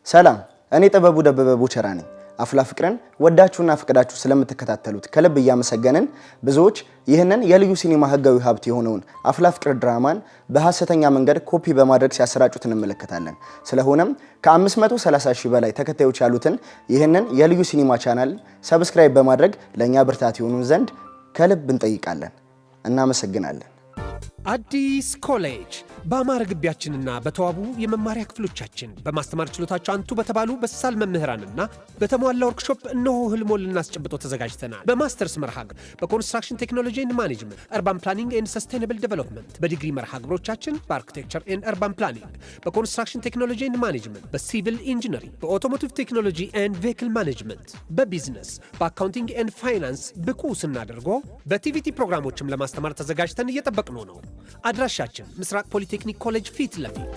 ሰላም እኔ ጥበቡ ደበበ ቦቸራ ነኝ። አፍላ ፍቅርን ወዳችሁና ፍቅዳችሁ ስለምትከታተሉት ከልብ እያመሰገንን ብዙዎች ይህንን የልዩ ሲኒማ ህጋዊ ሀብት የሆነውን አፍላ ፍቅር ድራማን በሐሰተኛ መንገድ ኮፒ በማድረግ ሲያሰራጩት እንመለከታለን። ስለሆነም ከ530 ሺህ በላይ ተከታዮች ያሉትን ይህንን የልዩ ሲኒማ ቻናል ሰብስክራይብ በማድረግ ለኛ ብርታት ይሆኑን ዘንድ ከልብ እንጠይቃለን። እናመሰግናለን። አዲስ ኮሌጅ በአማረ ግቢያችንና በተዋቡ የመማሪያ ክፍሎቻችን በማስተማር ችሎታቸው አንቱ በተባሉ በሳል መምህራንና በተሟላ ወርክሾፕ እነሆ ህልሞን ልናስጨብጦ ተዘጋጅተናል። በማስተርስ መርሃ ግብር በኮንስትራክሽን ቴክኖሎጂ ኤንድ ማኔጅመንት፣ አርባን ፕላኒንግ ኤንድ ሰስቴናብል ዴቨሎፕመንት፣ በዲግሪ መርሃ ግብሮቻችን በአርኪቴክቸር ኤንድ አርባን ፕላኒንግ፣ በኮንስትራክሽን ቴክኖሎጂ ኤንድ ማኔጅመንት፣ በሲቪል ኢንጂነሪንግ፣ በኦቶሞቲቭ ቴክኖሎጂ ኤንድ ቬሂክል ማኔጅመንት፣ በቢዝነስ፣ በአካውንቲንግ ኤንድ ፋይናንስ ብቁ ስናደርጎ በቲቪቲ ፕሮግራሞችም ለማስተማር ተዘጋጅተን እየጠበቅነው ነው። አድራሻችን ምስራቅ ፖሊቴክኒክ ኮሌጅ ፊት ለፊት።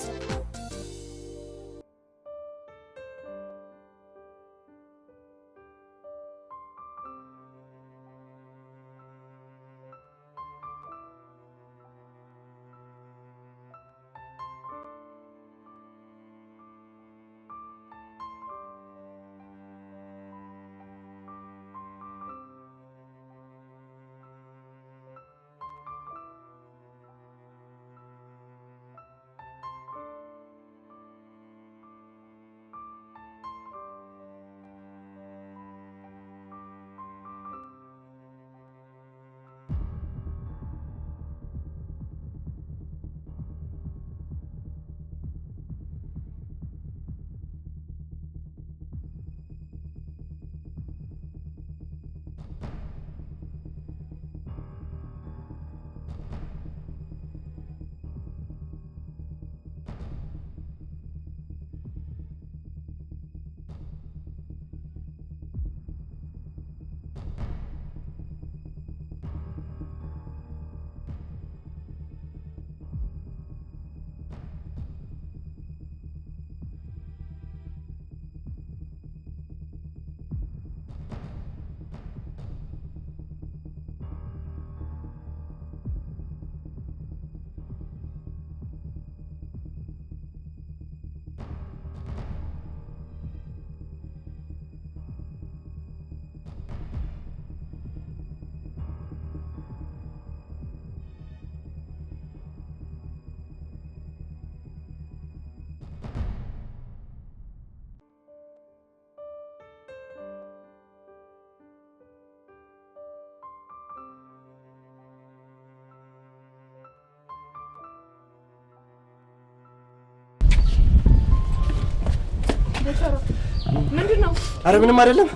ምንድነው? አረ ምንም አይደለም።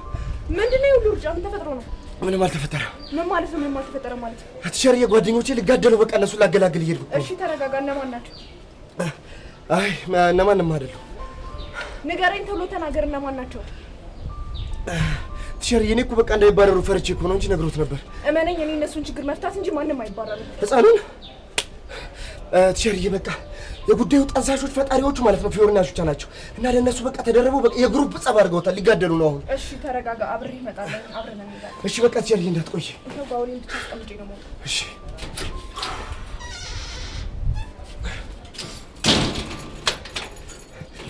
ምንድነው? ሁሉ ሩጫ ምን ተፈጥሮ ነው? ምንም አልተፈጠረም። ምን ማለት ነው? ምንም አልተፈጠረም ማለት? አትሸርዬ ጓደኞቼ ሊጋደሉ በቃ እነሱ ላገላግል እየሄድኩ። እሺ ተረጋጋ። እነማን ናቸው? አይ እነማንም አይደሉ። ንገረኝ፣ ቶሎ ተናገር። እነማን ናቸው? አትሸርዬ እኔ እኮ በቃ እንዳይባረሩ ፈርቼ እኮ ነው እንጂ ነግሮት ነበር። እመነኝ፣ እኔ እነሱን ችግር መፍታት እንጂ ማንንም አይባረርም። ህፃኑን አትሸርዬ በቃ የጉዳዩ ጠንሳሾች ፈጣሪዎቹ ማለት ነው ፊዮሪና ሹቻ ናቸው እና ለነሱ በቃ ተደረበው በቃ የግሩፕ ጸብ አድርገውታል። ሊጋደሉ ነው አሁን። እሺ ተረጋጋ። አብሬ እመጣለሁ። አብረን እንሄዳለን። እሺ በቃ አትሸርዬ እንዳትቆይ። ነው ባውሪን ብቻ አስቀምጬ ነው ማለት። እሺ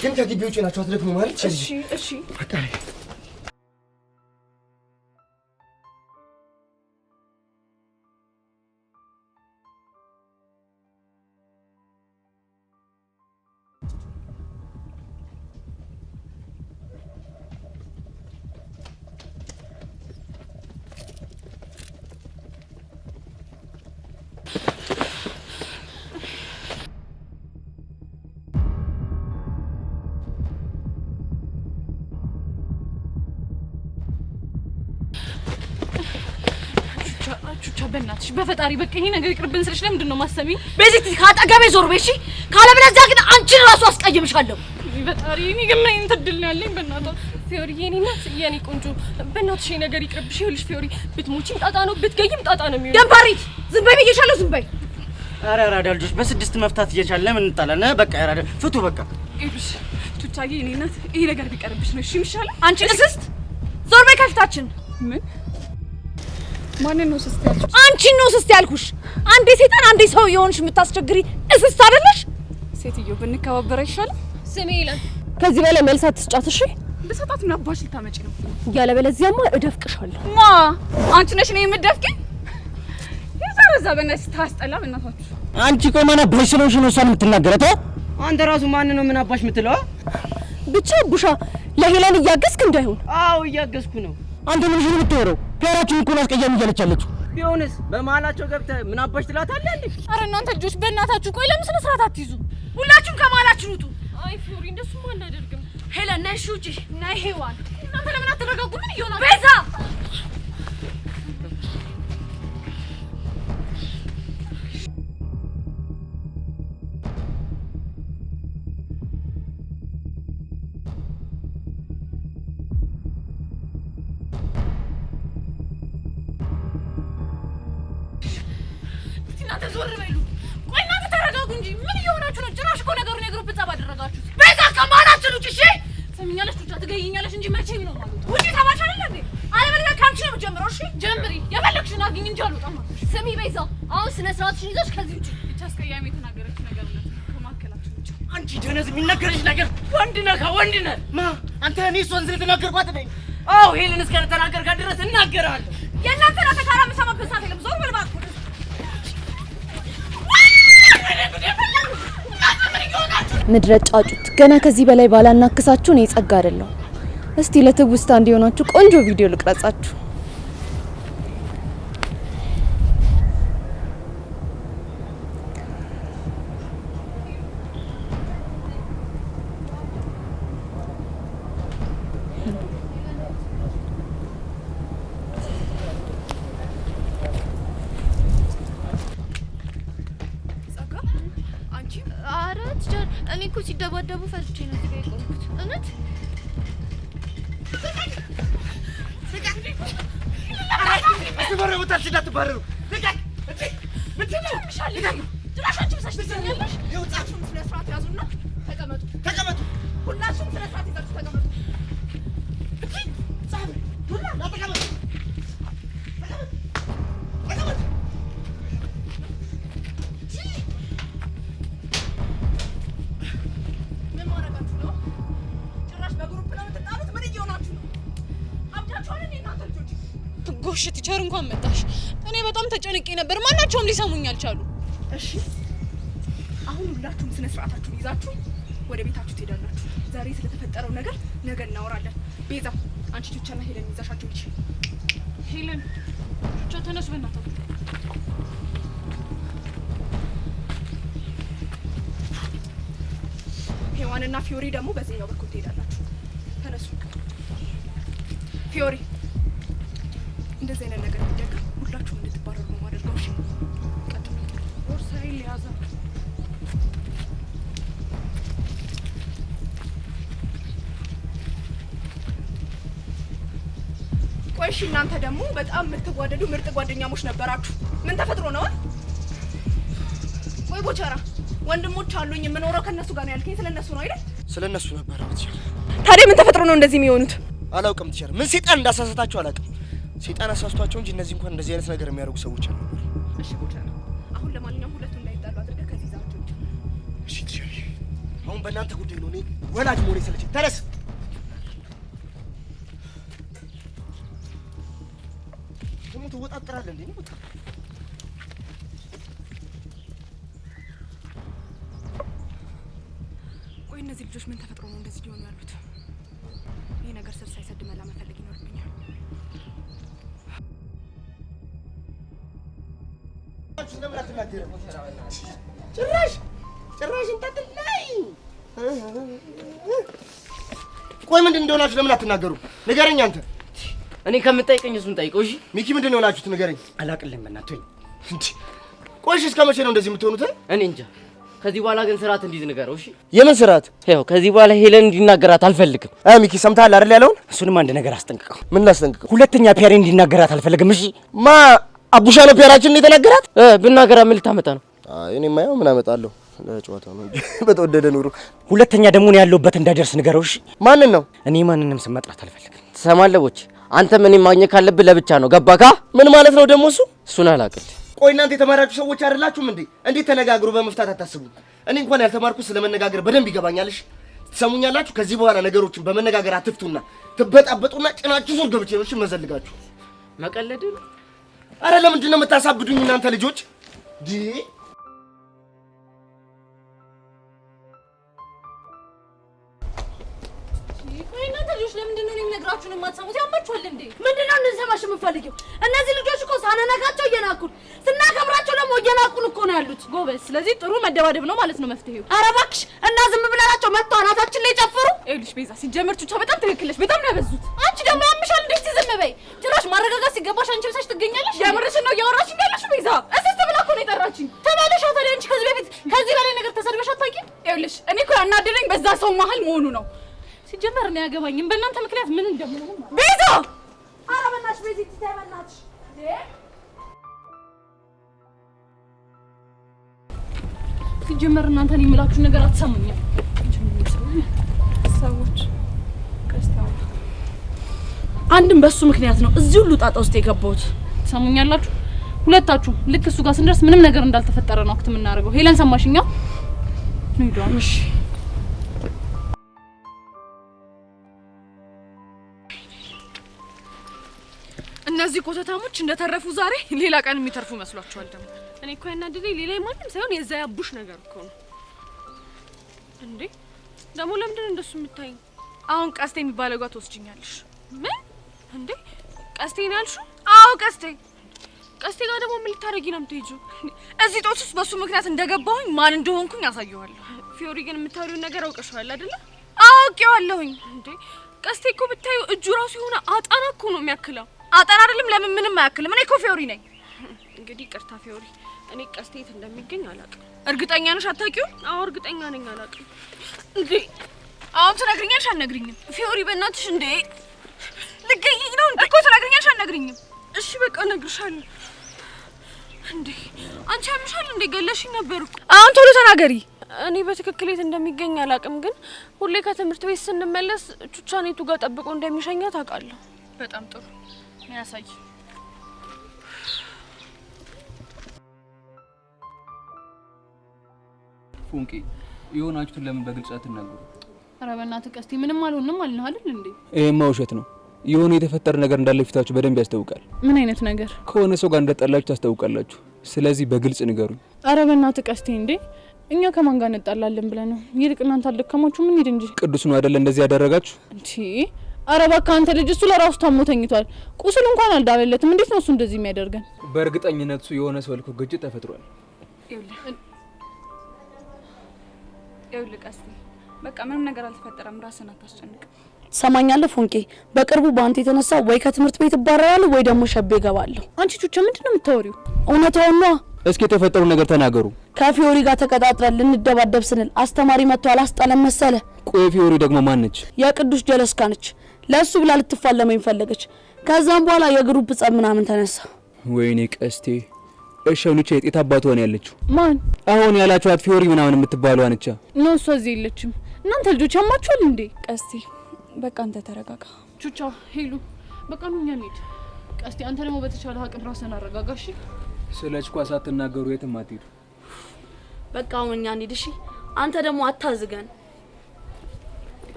ግን ከግቢ ውጪ ናቸው። አትደክሙ ማለት እሺ እሺ በቃ ቹቻ በእናትሽ በፈጣሪ በቃ ይሄ ነገር ይቅርብን ስልሽ ለምንድን ነው ማሰሚ? በዚህ ካጠገቤ ዞር በይ እሺ። ካለበለዚያ ግን አንቺን ራሱ አስቀይምሻለሁ። በፈጣሪ እኔ ግን ምን እንትድል ነው ያለኝ? በእናትህ ፊዮሪ የኔ እናት የኔ ቆንጆ በእናትሽ ይሄ ነገር ይቅርብሽ። ይኸውልሽ ፊዮሪ ብትሞቺም ጣጣ ነው ብትገይም ጣጣ ነው የሚሆነው። ደንባሪት ዝም በይ ብዬሻለሁ። ዝም በይ። ኧረ አራዳ ልጆች በስድስት መፍታት እየቻለ ለምን እንጣላለን? በቃ አራዳ ፍቱ በቃ። ይኸውልሽ ቹቻዬ የኔ እናት ይሄ ነገር ቢቀርብሽ ነው እሺ የሚሻለው። አንቺ እስስት ዞር በይ ከፊታችን። ምን ማንን ነው እስስት ያልኩሽ? አንቺን ነው እስስት ያልኩሽ። አንዴ ሴጣን አንዴ ሰው የሆንሽ የምታስቸግሪ እስስት አይደለሽ? ሴትዮ ብንከባበር አይሻልም? ስሜ ይላል ከዚህ በላይ መልሳት ትስጫት እሺ በሰጣት ምን አባሽ ልታመጪ ነው ያለ በለዚያማ እደፍቅሻለሁ ማ አንቺ ነሽ ነው የምትደፍቂኝ የዛረዛ በእናትሽ ታስጠላ በእናታችሁ አንቺ ቆይ ማን አባሽ ነው እሷን የምትናገረው አንተ ራሱ ማን ነው ምን አባሽ የምትለው ብቻ ቡሻ ለሄለን እያገዝክ እንዳይሆን አው እያገዝኩ ነው አንተ ምን ነው የምትወረው ፒያራችን እኮ አስቀያሚ እያለቻለች ቢሆንስ በመሃላቸው ገብተህ ምን አባሽ ትላታለህ እንዴ አረ እናንተ ልጆች በእናታችሁ ቆይ ለምን ስነ ስርዓት አትይዙ ሁላችሁም ከመሃላችሁ ውጡ አይ ፊዮሪ እንደሱማ አናደርግም ሄለን ነሽ ውጪ ነይ ሄዋን እናንተ ለምን አትረጋጉ ምን ይሆናል ቤዛ እናንተ ዞር በሉ ቆይ እናንተ ተረጋጉ እንጂ ምን እየሆናችሁ ነው ጭራሽ እኮ ነገሩን የግሩፕ ጸብ አደረጋችሁት ቤዛ ከማናችሁ ውጪ እሺ ሰሚኛለሽ ቱጫ ትገይኛለሽ እንጂ መቼም ነው ማለት ውጪ ተባሽ አይደል እንዴ አለበለዚያ ካንቺ ነው ጀምሮ እሺ ጀምሪ የፈለግሽውን አግኝ እንጂ አልወጣም ስሚ ቤዛ አሁን ስነ ስርዓትሽን ይዘሽ ከዚህ ውጪ ብቻ አስቀያሚ የተናገረችው ነገር ነው ከማከላችሁ ውጪ አንቺ ደነዝ የሚነገርሽ ነገር ወንድ ነህ ማ አንተ እኔ እሷን ስለተናገርኳት ነኝ አው ሄለን እስከ ተናገርካ ድረስ እናገራለሁ የእናንተ ተካራ መሰማበት ሰዓት የለም ዞር በል እባክህ ምድረ ጫጩት ገና ከዚህ በላይ ባላናክሳችሁ ነው የጸጋ አይደለም እስቲ ለትውስታ እንዲሆናችሁ ቆንጆ ቪዲዮ ልቅረጻችሁ እኔ እኮ ሲደባደቡ ፈርቼ ነው እዚህ ጋር የቆምኩት እውነት አትበረው እንዳትባረሩ ልቀቅ እንዴ ምንድነው ድራሻችሁ ብሳሽ ትሰኛለሽ የውጣችሁን ስነ ስርዓት ያዙና ተቀመጡ ሁላችሁም ስነ ስርዓት ይዛችሁ ተቀመጡ ጻፍ ሁላ ተቀመጡ ጎሽ ቲቸር እንኳን መጣሽ እኔ በጣም ተጨንቄ ነበር ማናቸውም ሊሰሙኝ አልቻሉ እሺ አሁን ሁላችሁም ስነ ስርዓታችሁን ይዛችሁ ወደ ቤታችሁ ትሄዳላችሁ ዛሬ ስለተፈጠረው ነገር ነገ እናወራለን ቤዛ አንቺ ቹቻና ሄለን ይዛሻችሁ እንጂ ሄለን ቹቻ ተነስ በእናትህ ሄዋንና ፊዮሪ ደግሞ በዚህኛው በኩል ትሄዳላችሁ ተነሱ ፊዮሪ እንደዚህ አይነት ነገር ቢደገም ሁላችሁም እንድትባረሩ ነው ማድረገው እሺ ቀጥሉ ቦርሳዬን ሊያዛ ቆይ እሺ እናንተ ደግሞ በጣም የምትዋደዱ ምርጥ ጓደኛሞች ነበራችሁ ምን ተፈጥሮ ነው ቆይ ቦቸራ ወንድሞች አሉኝ የምኖረው ከነሱ ጋር ነው ያልከኝ ስለነሱ ነው አይደል ስለነሱ ነበር ብትችል ታዲያ ምን ተፈጥሮ ነው እንደዚህ የሚሆኑት አላውቅም ትችል ምን ሰይጣን እንዳሳሳታቸው አላውቅም ሰይጣን አሳስቷቸው እንጂ እነዚህ እንኳን እንደዚህ አይነት ነገር የሚያደርጉ ሰዎች አሉ እሺ ቦቸራ አሁን ለማንኛውም ሁለቱ እንዳይጣሉ አድርገህ ከዚህ ዛቸው እሺ ትችል አሁን በእናንተ ጉዳይ ነው እኔ ወላጅ ሞሬ ስለች ተነስ ደግሞ ትወጣጥራለህ እንዴ ነው ቆይ እነዚህ ልጆች ምን ተፈጥሮ ነው እንደዚህ ሊሆኑ ያሉት ይሄ ነገር ስር ሳይሰድ መላ መፈለግ ይኖርብኛል ጭራሽ እንታጥላይ ቆይ ምንድን እንደሆናችሁ ለምን አትናገሩ ንገረኝ አንተ እኔ ከምጠይቀኝ እሱን ጠይቀው እሺ ሚኪ ምንድን ነው ሆናችሁት ንገረኝ አላቅልም በእናትህ እንዴ ቆይሽ እስከ መቼ ነው እንደዚህ የምትሆኑት እኔ እንጃ ከዚህ በኋላ ግን ስርዓት እንዲዝ ንገረው እሺ የምን ስርዓት ያው ከዚህ በኋላ ሄለን እንዲናገራት አልፈልግም ሚኪ ሰምተሃል አይደል ያለውን እሱንም አንድ ነገር አስጠንቅቀው ምን ላስጠንቅቀው ሁለተኛ ፒያሬ እንዲናገራት አልፈልግም እሺ ማ አቡሻ ነው ፒያራችን የተናገራት ብናገራ ምን ልታመጣ ነው እኔ ማየው ምን አመጣለሁ ለጨዋታው ነው በተወደደ ኑሮ ሁለተኛ ደግሞ ነው ያለውበት እንዳይደርስ ንገረው እሺ ማንን ነው እኔ ማንንም ስም መጥራት አልፈልግም ትሰማለህ ቦች አንተ ምን ማግኘት ካለብህ ለብቻ ነው ገባካ ምን ማለት ነው ደግሞ እሱን አላቅል ቆይ እናንተ የተማራችሁ ሰዎች አይደላችሁም እንዴ እንዴት ተነጋግሩ በመፍታት አታስቡ እኔ እንኳን ያልተማርኩት ስለመነጋገር በደንብ ይገባኛልሽ ትሰሙኛላችሁ? ከዚህ በኋላ ነገሮችን በመነጋገር አትፍቱና ትበጣበጡና ጭናችሁ ዞር ገብቼ ነው እሺ መዘልጋችሁ። መቀለድ ነው። አረ ለምንድን ነው የምታሳብዱኝ እናንተ ልጆች? ለምንድን ነው የምነግራችሁን የማትሰሙት? ያማችኋል እንዴ? ምንድነው እንሰማሽ የምፈልጊው? እነዚህ ልጆች እኮ ሳነነካቸው እየናኩን ስናከብራቸው ደግሞ እየናቁን እኮ ነው ያሉት። ጎበዝ። ስለዚህ ጥሩ መደባደብ ነው ማለት ነው መፍትሄው። ኧረ እባክሽ እና ዝም ብለናቸው መጥተው አናታችን ላይ ጨፍሩ። ይኸውልሽ ቤዛ፣ ሲጀመር ቹቻ በጣም ትክክለሽ። በጣም ነው ያበዙት። አንቺ ደግሞ ያምሻል እንዴ? ዝም በይ። ጭራሽ ማረጋጋት ሲገባሽ አንቺ ብቻሽ ትገኛለሽ። የምርሽን ነው እያወራሽ ያለሽ ቤዛ? እስስት ብላ እኮ ነው የጠራችኝ። ተባለሽ ታዲያ አንቺ ከዚህ በፊት ከዚህ በላይ ነገር ተሰድበሽ አታውቂም? ይኸውልሽ እኔ እኮ ያናደረኝ በዛ ሰው መሀል መሆኑ ነው። ሲጀመር ነው ያገባኝም በእናንተ ምክንያት ምን እንደምሆን ቤዛ። ኧረ በእናትሽ ቤዛ ትተበናትሽ ሲጀመር እናንተ እኔ የምላችሁ ነገር አትሰሙኝም። ሰዎች ከስታው አንድም በሱ ምክንያት ነው እዚህ ሁሉ ጣጣ ውስጥ የገባሁት። ትሰሙኛላችሁ? ሁለታችሁ ልክ እሱ ጋር ስንደርስ ምንም ነገር እንዳልተፈጠረ ነው አክት የምናደርገው። ሄለን ሰማሽኛ? ነው ይዷንሽ እነዚህ ኮተታሞች እንደተረፉ ዛሬ ሌላ ቀን የሚተርፉ መስሏቸዋል። ደግሞ እኔ እኮ ያናደደኝ ሌላ ማንም ሳይሆን የዛ ያቡሽ ነገር እኮ ነው እንዴ። ደግሞ ለምንድን ነው እንደሱ የምታይኝ? አሁን ቀስቴ የሚባለው ጋር ትወስጂኛለሽ? ምን እንዴ? ቀስቴ ነው ያልሽው? አዎ ቀስቴ። ቀስቴ ጋር ደግሞ ምን ልታረጊ ነው የምትሄጂው? እዚህ ጦስ ውስጥ በሱ ምክንያት እንደገባሁኝ ማን እንደሆንኩኝ ያሳየዋለሁ። ፊዮሪ ግን የምታወሪውን ነገር አውቀሽዋል አይደለ? አውቄዋለሁኝ። እንዴ ቀስቴ እኮ ብታዩ እጁ ራሱ የሆነ አጣና እኮ ነው የሚያክለው። አጣና አይደለም ለምን ምንም አያክልም። እኔ እኮ ፊዮሪ ነኝ። እንግዲህ ቅርታ ፊዮሪ፣ እኔ ቀስቴ የት እንደሚገኝ አላውቅም። እርግጠኛ ነሽ አታውቂውም? አዎ እርግጠኛ ነኝ አላውቅም። እንዴ አሁን ትነግሪኛለሽ አልነግሪኝም? ፊዮሪ በእናትሽ እንዴ ልገይኝ ነው እንዴ? እኮ ትነግሪኛለሽ አልነግሪኝም? እሺ በቃ እነግርሻለሁ። እንዴ አንቺ አምሻል እንዴ? ገለሽኝ ነበር እኮ። አሁን ቶሎ ተናገሪ። እኔ በትክክል የት እንደሚገኝ አላውቅም፣ ግን ሁሌ ከትምህርት ቤት ስንመለስ ቹቻኔቱ ጋር ጠብቆ እንደሚሸኛት አውቃለሁ። በጣም ጥሩ ያሳይ። ፉንቂ የሆናችሁትን ለምን በግልጽ አትናገሩ? ኧረ በእናትህ ቀስቴ ምንም አልሆንም አልነህ አይደል እንዴ? ይሄማ ውሸት ነው። የሆነ የተፈጠረ ነገር እንዳለ ፊታችሁ በደንብ ያስታውቃል። ምን አይነት ነገር? ከሆነ ሰው ጋር እንደጣላችሁ ታስታውቃላችሁ። ስለዚህ በግልጽ ንገሩኝ። ኧረ በእናትህ ቀስቴ እንዴ እኛ ከማን ጋር እንጣላለን ብለህ ነው? ይልቅ እናንተ አልደከማችሁ ምን ሂድ እንጂ። ቅዱስ ነው አይደል እንደዚህ ያደረጋችሁ? እንዴ ኧረ እባክህ አንተ ልጅ፣ እሱ ለራሱ ታሞ ተኝቷል። ቁስል እንኳን አልዳበለትም። እንዴት ነው እሱ እንደዚህ የሚያደርገን? በእርግጠኝነት እሱ የሆነ ሰው ልኮ ግጭት ተፈጥሯል። ይኸውልህ ቀስቴ በቃ ምንም ነገር አልተፈጠረም። ራስን አታስጨንቅ። ሰማኛለህ ፎንቄ፣ በቅርቡ በአንተ የተነሳ ወይ ከትምህርት ቤት እባረራለሁ ወይ ደግሞ ሸቤ እገባለሁ። አንቺ ቹቻ ምንድን ነው የምታወሪው? እውነታውን ነዋ። እስኪ የተፈጠሩ ነገር ተናገሩ። ከፊዮሪ ጋር ተቀጣጥረን ልንደባደብ ስንል አስተማሪ መጥቶ አላስጣለም መሰለ። ቆይ ፊዮሪ ደግሞ ማን ነች? የቅዱስ ጀለስካ ነች። ለሱ ብላ ልትፋለመኝ ፈለገች። ከዛም በኋላ የግሩፕ ጸብ ምናምን ተነሳ። ወይኔ ቀስቴ። እሺውንቼ የጤት አባቷ ነው ያለችው። ማን? አሁን ያላችኋት ፊዮሪ ምናምን የምትባለው አንቻ ነው። እሷ እዚህ የለችም። እናንተ ልጆች ያማችኋል እንዴ? ቀስቴ በቃ አንተ ተረጋጋ። ቹቻ ሄሉ በቃ ነው እኛ እንሂድ። ቀስቴ አንተ ደግሞ በተቻለ አቅም ራስህን አረጋጋሽ። ስለችኳ ሳትናገሩ የትም አትሄዱ። በቃ አሁን እኛ እንሂድ እሺ። አንተ ደግሞ አታዝገን።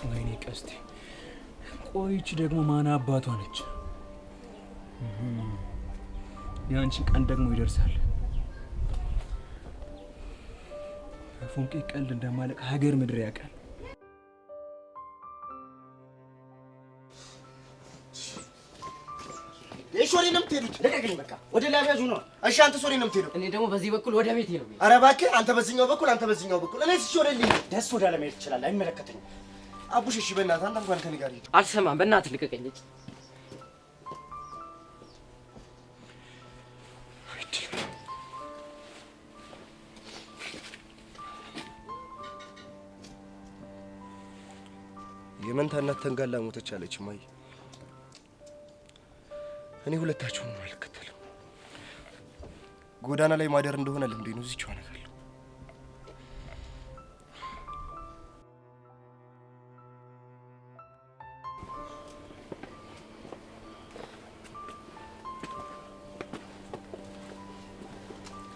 ወይኔ ቀስቴ። ቆይቺ ደግሞ ማን አባቷ ነች? ያንቺ ቀን ደግሞ ይደርሳል። ፎንቄ ቀልድ እንደማለቅ ሀገር ምድር ያውቃል። ሶሪ ነው የምትሄዱት? ልቀቅኝ በቃ። ወደ ላይ ያዙ ነው። እሺ አንተ ሶሪ ነው የምትሄደው? እኔ ደግሞ በዚህ በኩል ወደ ቤቴ ነው። ኧረ እባክህ አንተ በዚህኛው በኩል አንተ በዚህኛው በኩል። እኔ ሲሾርልኝ ደስ ወደ አለ መሄድ ትችላለህ። አይመለከተኝም። አቡሽ እሺ በእናትህ አንተ እንኳን ከኔ ጋር ሂድ። አልሰማም። በእናትህ ልቀቀኝ። የመንታ እናት ተንጋላ ሞተች አለች ማይ። እኔ ሁለታችሁንም አልከተልም። ጎዳና ላይ ማደር እንደሆነ ልምዴ ነው። እዚህው አነጋለሁ።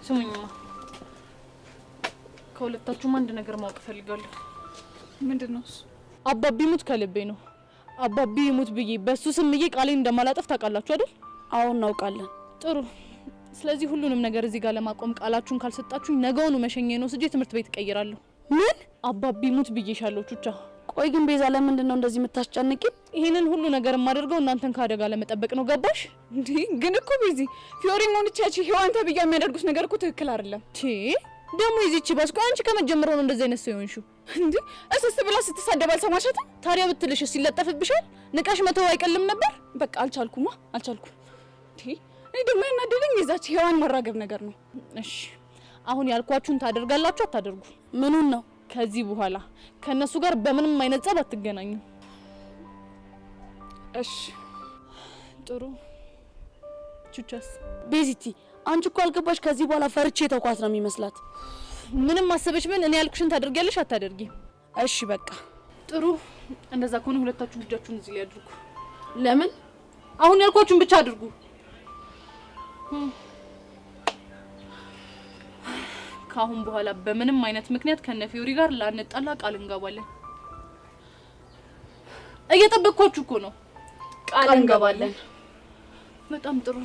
ስሙኝማ፣ ከሁለታችሁም አንድ ነገር ማወቅ እፈልጋለሁ። ምንድነው? አባቢ ሙት ከልቤ ነው። አባቢ ሙት ብዬ በሱ ስምዬ ቃሌን እንደማላጠፍ ታውቃላችሁ አይደል? አዎ እናውቃለን። ጥሩ። ስለዚህ ሁሉንም ነገር እዚህ ጋር ለማቆም ቃላችሁን ካልሰጣችሁ ነገውኑ መሸኘ ነው ስጄ ትምህርት ቤት እቀይራለሁ። ምን? አባቢ ሙት ብዬሻለሁ ቹቻ። ቆይ ግን ቤዛ ለምንድን ነው እንደዚህ የምታስጨንቂ? ይሄንን ሁሉ ነገር የማደርገው እናንተን ከአደጋ ለመጠበቅ ነው። ገባሽ እንዴ? ግን እኮ ቤዚ ፊዮሪን ሆንቻቺ ሄዋን ተብያ የሚያደርጉት ነገር እኮ ትክክል አይደለም። ደግሞ ይዚቺ ባስቆ አንቺ ከመጀመሪያው ነው እንደዚህ አይነት ሰው ይሆንሽው እንዴ? እስስ ብላ ስትሳደብ አልሰማሻትም? ታዲያ ብትልሽ ሲለጠፍብሻል ንቃሽ መተው አይቀልም ነበር? በቃ አልቻልኩም። እኔ ደግሞ ያናደደኝ የዛች ሄዋን ማራገብ ነገር ነው። እሺ አሁን ያልኳችሁን ታደርጋላችሁ አታደርጉ? ምኑን ነው? ከዚህ በኋላ ከነሱ ጋር በምንም አይነት ጸብ አትገናኙ። እሺ ጥሩ። ቹቻስ? ቤዚቲ አንቺ እኮ አልገባሽ። ከዚህ በኋላ ፈርቼ ተኳት ነው የሚመስላት። ምንም አሰበሽ ምን እኔ ያልኩሽን ታደርጊያለሽ አታደርጊ? እሺ በቃ ጥሩ። እንደዛ ከሆነ ሁለታችሁ እጃችሁን እዚህ ላይ አድርጉ። ለምን? አሁን ያልኳችሁን ብቻ አድርጉ። ከአሁን በኋላ በምንም አይነት ምክንያት ከነፊዮሪ ጋር ላንጣላ ቃል እንገባለን። እየጠበቅኳችሁ እኮ ነው። ቃል እንገባለን። በጣም ጥሩ።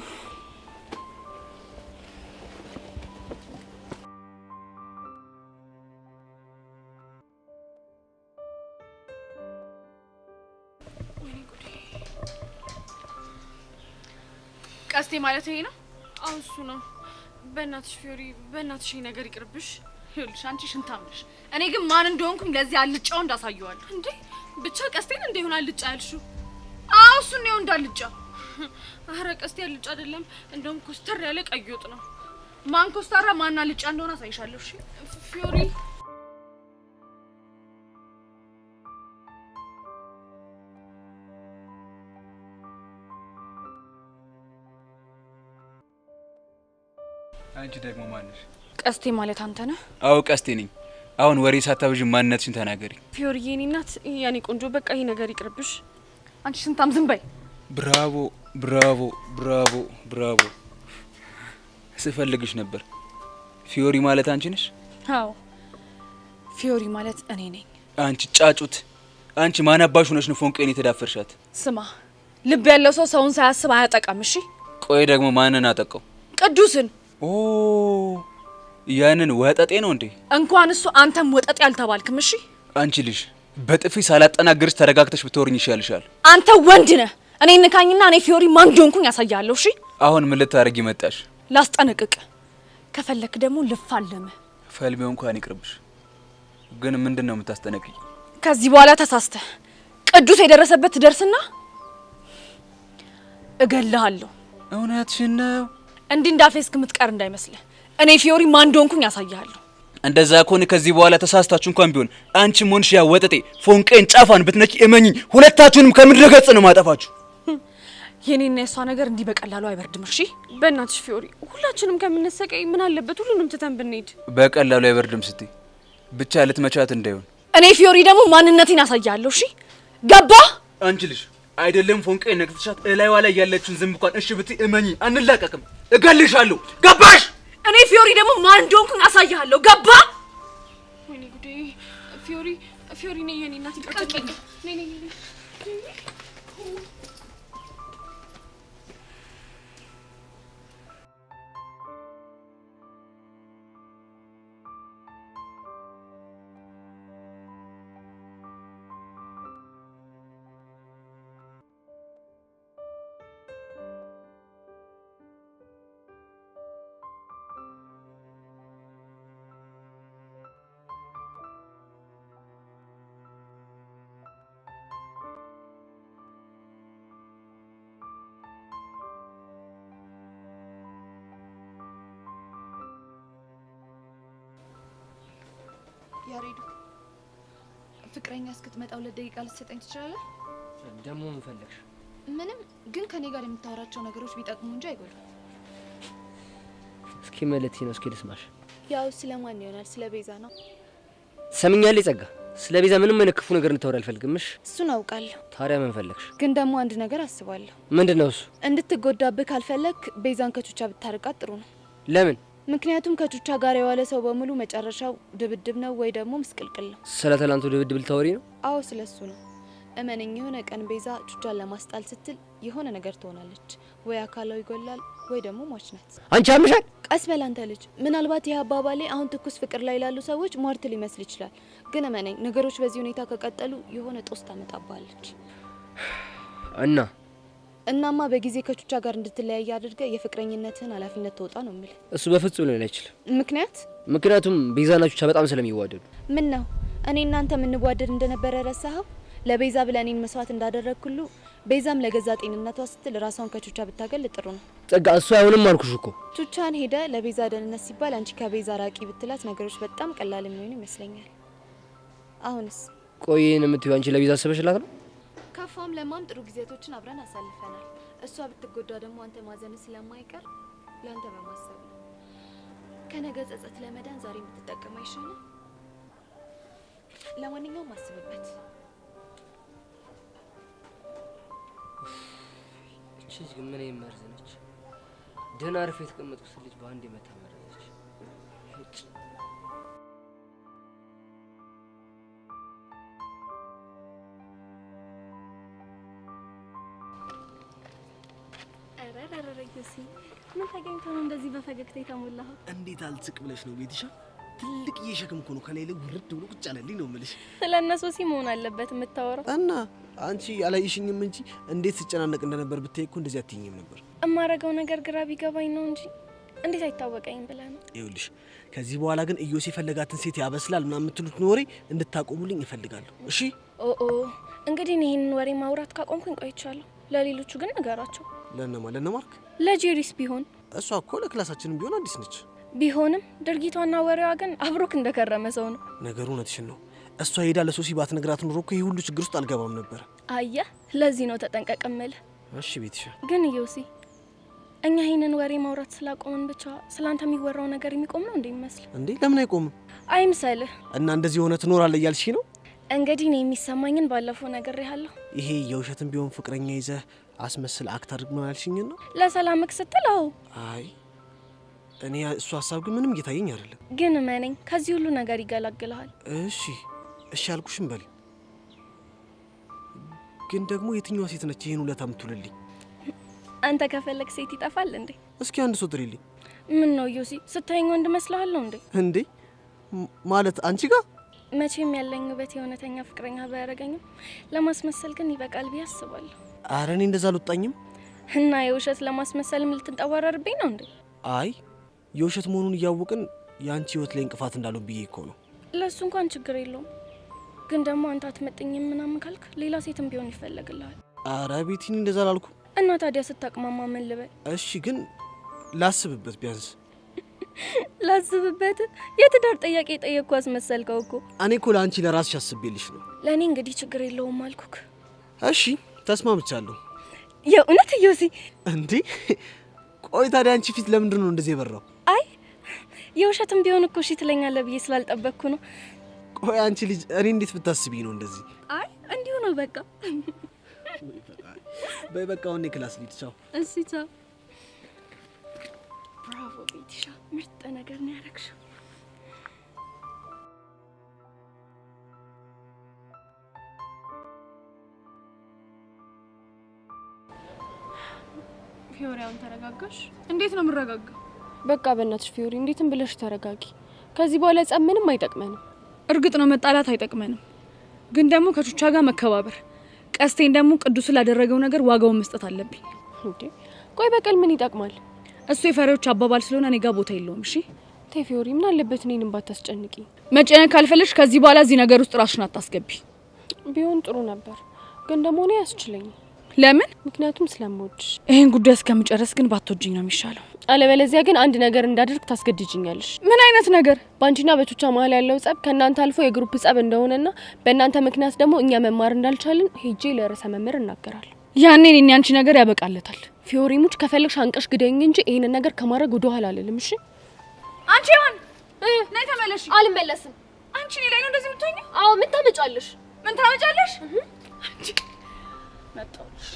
ቀስቴ ማለት ይሄ ነው? አዎ እሱ ነው። በእናትሽ ፊዮሪ፣ በእናትሽ ነገር ይቅርብሽ። ይኸውልሽ አንቺ ሽንታም ነሽ። እኔ ግን ማን እንደሆንኩኝ ለዚህ አልጫው እንዳሳየዋለሁ። እንዴ ብቻ ቀስቴን እንደሆነ አልጫ ያልሽው? አዎ እሱ ነው እንዳልጫ። አረ ቀስቴ አልጫ አይደለም፣ እንደውም ኮስተር ያለ ቀይ ወጥ ነው። ማን ኮስተራ ማን አልጫ እንደሆነ አሳይሻለሁ። እሺ ፊዮሪ አንቺ ደግሞ ማነሽ? ቀስቴ ማለት አንተ ነህ? አዎ ቀስቴ ነኝ። አሁን ወሬ ሳታብዥ ማንነትሽን ተናገሪ። ፊዮሪ የኔ እናት ያኔ ቆንጆ፣ በቃ ይሄ ነገር ይቅርብሽ። አንቺ ሽንታም ዝም በይ። ብራቮ ብራቮ ብራቮ ብራቮ። ስፈልግሽ ነበር። ፊዮሪ ማለት አንቺ ነሽ? አዎ ፊዮሪ ማለት እኔ ነኝ። አንቺ ጫጩት፣ አንቺ ማን አባሽ ሆነሽ ነው ፎንቄን የተዳፈርሻት? ስማ፣ ልብ ያለው ሰው ሰውን ሳያስብ አያጠቃም። እሺ ቆይ ደግሞ ማንን አጠቃው? ቅዱስን። ኦ ያንን ወጠጤ ነው እንዴ? እንኳን እሱ አንተም ወጠጤ አልተባልክም። እሺ አንቺ ልጅ በጥፊ ሳላጠናግርሽ ተረጋግተሽ ብትወርኝ ይሻልሻል። አንተ ወንድ ነህ። እኔ ንካኝና እኔ ፊዮሪ ማን እንደሆንኩኝ ያሳያለሁ። እሺ አሁን ምን ልታረጊ መጣሽ? ላስጠነቅቅ፣ ከፈለክ ደግሞ ልፋለም። ፈልሜው እንኳን ይቅርብሽ። ግን ምንድነው የምታስጠነቅቂ? ከዚህ በኋላ ተሳስተ ቅዱስ የደረሰበት ትደርስና እገልሃለሁ። እውነትሽን ነው? እንዲህ እንዳፌስክ ምትቀር እንዳይመስልህ። እኔ ፊዮሪ ማን እንደሆንኩኝ ያሳያለሁ። እንደዛ ከሆነ ከዚህ በኋላ ተሳስታችሁ እንኳን ቢሆን አንቺም ሆንሽ ያ ወጠጤ ፎንቄን ጫፋን ብትነኪ እመኚኝ፣ ሁለታችሁንም ከምድረ ገጽ ነው ማጠፋችሁ። የኔና የሷ ነገር እንዲህ በቀላሉ አይበርድም። እሺ በእናትሽ ፊዮሪ፣ ሁላችንም ከምንሰቀይ ምን አለበት ሁሉንም ትተን ብንሄድ? በቀላሉ አይበርድም ስትይ ብቻ ልትመቻት እንዳይሆን። እኔ ፊዮሪ ደግሞ ማንነቴን ያሳያለሁ። እሺ ገባ? አንቺ ልጅ አይደለም ፎንቄን ነክተሻት እላይዋ ላይ ያለችውን ዝም እንኳን እሺ ብትይ እመኚኝ፣ አንላቀቅም፣ እገልሻለሁ። ገባሽ? እኔ ፊዮሪ ደግሞ ማን እንደሆንኩኝ አሳያለሁ። ገባ? ወይኔ ጉዴ! ፊዮሪ ነኝ የኔ እናት። ይቀጥል ነኝ ያሬዱ ፍቅረኛ እስክትመጣ 2 ደቂቃ ልትሰጠኝ ትችላለህ? ደግሞ ምን ፈለግሽ? ምንም፣ ግን ከኔ ጋር የምታወራቸው ነገሮች ቢጠቅሙ እንጂ አይጎዱም። እስኪ ማለት ነው። እስኪ ልስማሽ። ያው ስለማን ይሆናል? ስለ ቤዛ ነው። ትሰምኛለሽ ጸጋ? ስለ ቤዛ ምንም አይነት ክፉ ነገር እንድታወሪ አልፈልግምሽ። እሱን አውቃለሁ። ታዲያ ምን ፈለግሽ? ግን ደግሞ አንድ ነገር አስባለሁ። ምንድነው እሱ? እንድትጎዳብህ ካልፈለክ ቤዛን ከቹቻ ብታርቃት ጥሩ ነው። ለምን? ምክንያቱም ከቹቻ ጋር የዋለ ሰው በሙሉ መጨረሻው ድብድብ ነው ወይ ደግሞ ምስቅልቅል ነው። ስለ ትላንቱ ድብድብ ልታወሪ ነው? አዎ ስለሱ ነው። እመነኝ የሆነ ቀን ቤዛ ቹቻን ለማስጣል ስትል የሆነ ነገር ትሆናለች። ወይ አካላዊ ይጎላል ወይ ደግሞ ሟች ናት። አንቺ አምሻል። ቀስ በል አንተ ልጅ። ምናልባት ይህ አባባሌ አሁን ትኩስ ፍቅር ላይ ላሉ ሰዎች ሟርት ሊመስል ይችላል። ግን እመነኝ ነገሮች በዚህ ሁኔታ ከቀጠሉ የሆነ ጦስ ታመጣባለች። እናማ በጊዜ ከቹቻ ጋር እንድትለያይ አድርገ የፍቅረኝነትህን ኃላፊነት ተወጣ ነው የሚል። እሱ በፍጹም ሊሆን አይችልም። ምክንያቱም ቤዛና ቹቻ በጣም ስለሚዋደዱ። ምን ነው እኔ እናንተ የምንዋደድ እንደነበረ ረሳኸው? ለቤዛ ብለህ እኔን መስዋዕት እንዳደረግኩሉ ቤዛም ለገዛ ጤንነቷ ስትል ራሷን ከቹቻ ብታገል ጥሩ ነው። ጸጋ እሱ አይሆንም አልኩሽ እኮ። ቹቻን ሄደ ለቤዛ ደህንነት ሲባል አንቺ ከቤዛ ራቂ ብትላት ነገሮች በጣም ቀላል የሚሆኑ ይመስለኛል። አሁንስ ቆይን የምትይው አንቺ ለቤዛ አስበሽላት ነው? ከፋም ለማም ጥሩ ጊዜቶችን አብረን አሳልፈናል። እሷ ብትጎዳ ደግሞ አንተ ማዘን ስለማይቀር ለአንተ በማሰብ ነው። ከነገ ጸጸት ለመዳን ዛሬ የምትጠቀም አይሻልም? ለማንኛውም አስብበት። እቺ ግን ምን ይመርዘነች? ደህና አርፌ የተቀመጥኩት ልጅ በአንድ መታመረች። አረረረረዩሲ ምን ተገኝቶ ነው እንደዚህ በፈገግታ የተሞላኸው? እንዴት አልስቅ ብለሽ ነው ቤትሻ? ትልቅ እየሸክም እኮ ነው ከላይ ላይ ውርድ ብሎ ቁጭ አለልኝ ነው የምልሽ። ስለነሱ ሲሞን አለበት የምታወራው እና አንቺ አላይሽኝም እንጂ እንዴት ስጨናነቅ እንደነበር ብታይ እኮ እንደዚህ አትይኝም ነበር። እማረገው ነገር ግራ ቢገባኝ ነው እንጂ እንዴት አይታወቀኝም ብለህ ነው። ይኸውልሽ ከዚህ በኋላ ግን ኢዮስ የፈለጋትን ሴት ያበስላል ምናምን የምትሉት ወሬ እንድታቆሙልኝ እፈልጋለሁ። እሺ? እንግዲህ ይሄንን ወሬ ማውራት ካቆምኩኝ ቆይቻለሁ። ለሌሎቹ ግን ንገራቸው። ለነማርክ ለጄሪስ ቢሆን እሷ እኮ ለክላሳችንም ቢሆን አዲስ ነች። ቢሆንም ድርጊቷና ወሬዋ ግን አብሮክ እንደከረመ ሰው ነው። ነገሩ እውነትሽን ነው። እሷ ሄዳ ለሶሲ ባትነግራት ኖሮ እኮ ይሄ ሁሉ ችግር ውስጥ አልገባም ነበር። አየህ፣ ለዚህ ነው ተጠንቀቅ እምልህ። እሺ ቤትሻ። ግን ዮሲ እኛ ይሄንን ወሬ ማውራት ስላቆምን ብቻ ስላንተ የሚወራው ነገር የሚቆም ነው እንደሚመስል? እንዴ ለምን አይቆምም? አይምሰልህ። እና እንደዚህ ሆነ ትኖራለህ እያልሽ ነው? እንግዲህ ነው የሚሰማኝን ባለፈው ነግሬሃለሁ። ይሄ የውሸትም ቢሆን ፍቅረኛ ይዘህ አስመስል አክት አድርግ ነው ያልሽኝ ነው? ለሰላምክ ስትል? አዎ። አይ እኔ እሱ ሀሳብ ግን ምንም እየታየኝ አይደለም። ግን እመነኝ ከዚህ ሁሉ ነገር ይገላግልሃል። እሺ አልኩሽም በል። ግን ደግሞ የትኛዋ ሴት ነች ይሄን ውለታ የምትውልልኝ? አንተ ከፈለግ ሴት ይጠፋል እንዴ? እስኪ አንድ ሰው ጥሪልኝ። ምን ነው ዮሲ ስታየኝ ወንድ መስልሃለሁ እንዴ? እንዴ ማለት አንቺ ጋር መቼም ያለኝ ውበት የእውነተኛ ፍቅረኛ ባያረገኝም ለማስመሰል ግን ይበቃል ብዬ አስባለሁ። ኧረ እኔ እንደዛ አልወጣኝም። እና የውሸት ለማስመሰልም ልትንጠዋረርብኝ ነው እንዴ? አይ የውሸት መሆኑን እያወቅን የአንቺ ህይወት ላይ እንቅፋት እንዳለው ብዬ እኮ ነው። ለሱ እንኳን ችግር የለውም። ግን ደግሞ አንተ አትመጥኝም ምናምን ካልክ ሌላ ሴትም ቢሆን ይፈለግልሃል። ኧረ ቤቲኒ እንደዛ አላልኩ። እና ታዲያ ስታቅማማ ምን ልበል? እሺ ግን ላስብበት ቢያንስ። ላስብበት? የትዳር ጥያቄ ጠየቅኩ አስመሰልከው እኮ። እኔ እኮ ለአንቺ ለራስሽ አስቤልሽ ነው። ለእኔ እንግዲህ ችግር የለውም አልኩክ። እሺ ተስማምቻለሁ። የእውነት ዮሲ? እንዴ ቆይ ታዲያ አንቺ ፊት ለምንድን ነው እንደዚህ የበራው? አይ የውሸትም ቢሆን እኮ እሺ ትለኛለህ ብዬ ስላልጠበቅኩ ነው። ቆይ አንቺ ልጅ እኔ እንዴት ብታስቢ ነው እንደዚህ? አይ እንዲሁ ነው በቃ። በይ በቃ እኔ ክላስ ልሂድ። ቻው። እሺ ቻው። ብራቮ ቤቲሻ፣ ምርጥ ነገር ነው ያደረግሽው። ፊዮሪ አሁን ተረጋጋሽ? እንዴት ነው የምረጋጋው? በቃ በእናትሽ ፊዮሪ እንዴትም ብለሽ ተረጋጊ። ከዚህ በኋላ ጸብ ምንም አይጠቅመንም። እርግጥ ነው መጣላት አይጠቅመንም፣ ግን ደግሞ ከቹቻ ጋር መከባበር፣ ቀስቴን ደግሞ ቅዱስ ላደረገው ነገር ዋጋውን መስጠት አለብኝ። እንዴ ቆይ በቀል ምን ይጠቅማል? እሱ የፈሪዎች አባባል ስለሆነ እኔ ጋር ቦታ የለውም። እሺ ተይ ፊዮሪ፣ ምን አለበት እኔንም ባታስጨንቂ። መጨነቅ ካልፈለሽ ከዚህ በኋላ እዚህ ነገር ውስጥ ራስሽን አታስገቢ። ቢሆን ጥሩ ነበር፣ ግን ደግሞ እኔ አያስችለኝም። ለምን? ምክንያቱም ስለምወድሽ። ይሄን ጉዳይ እስከምጨርስ ግን ባትወጂኝ ነው የሚሻለው። አለበለዚያ ግን አንድ ነገር እንዳደርግ ታስገድጂኛለሽ። ምን አይነት ነገር? ባንቺና በቹቻ መሀል ያለው ጸብ ከናንተ አልፎ የግሩፕ ጸብ እንደሆነና በእናንተ ምክንያት ደግሞ እኛ መማር እንዳልቻልን ሄጄ ለርዕሰ መምህር እናገራለሁ። ያኔ እኔ አንቺ ነገር ያበቃለታል። ፊዮሪ ሙች ከፈለግሽ አንቀሽ ግደኝ እንጂ ይሄን ነገር ከማድረግ ወደ ኋላ አልልም። እሺ አንቺ ማን ነይ ተመለሽ። አልመለስም። አንቺ እኔ ላይ ነው እንደዚህ የምትሆኚው? አዎ ምን ታመጫለሽ? ምን ታመጫለሽ? አንቺ መጣሁልሽ።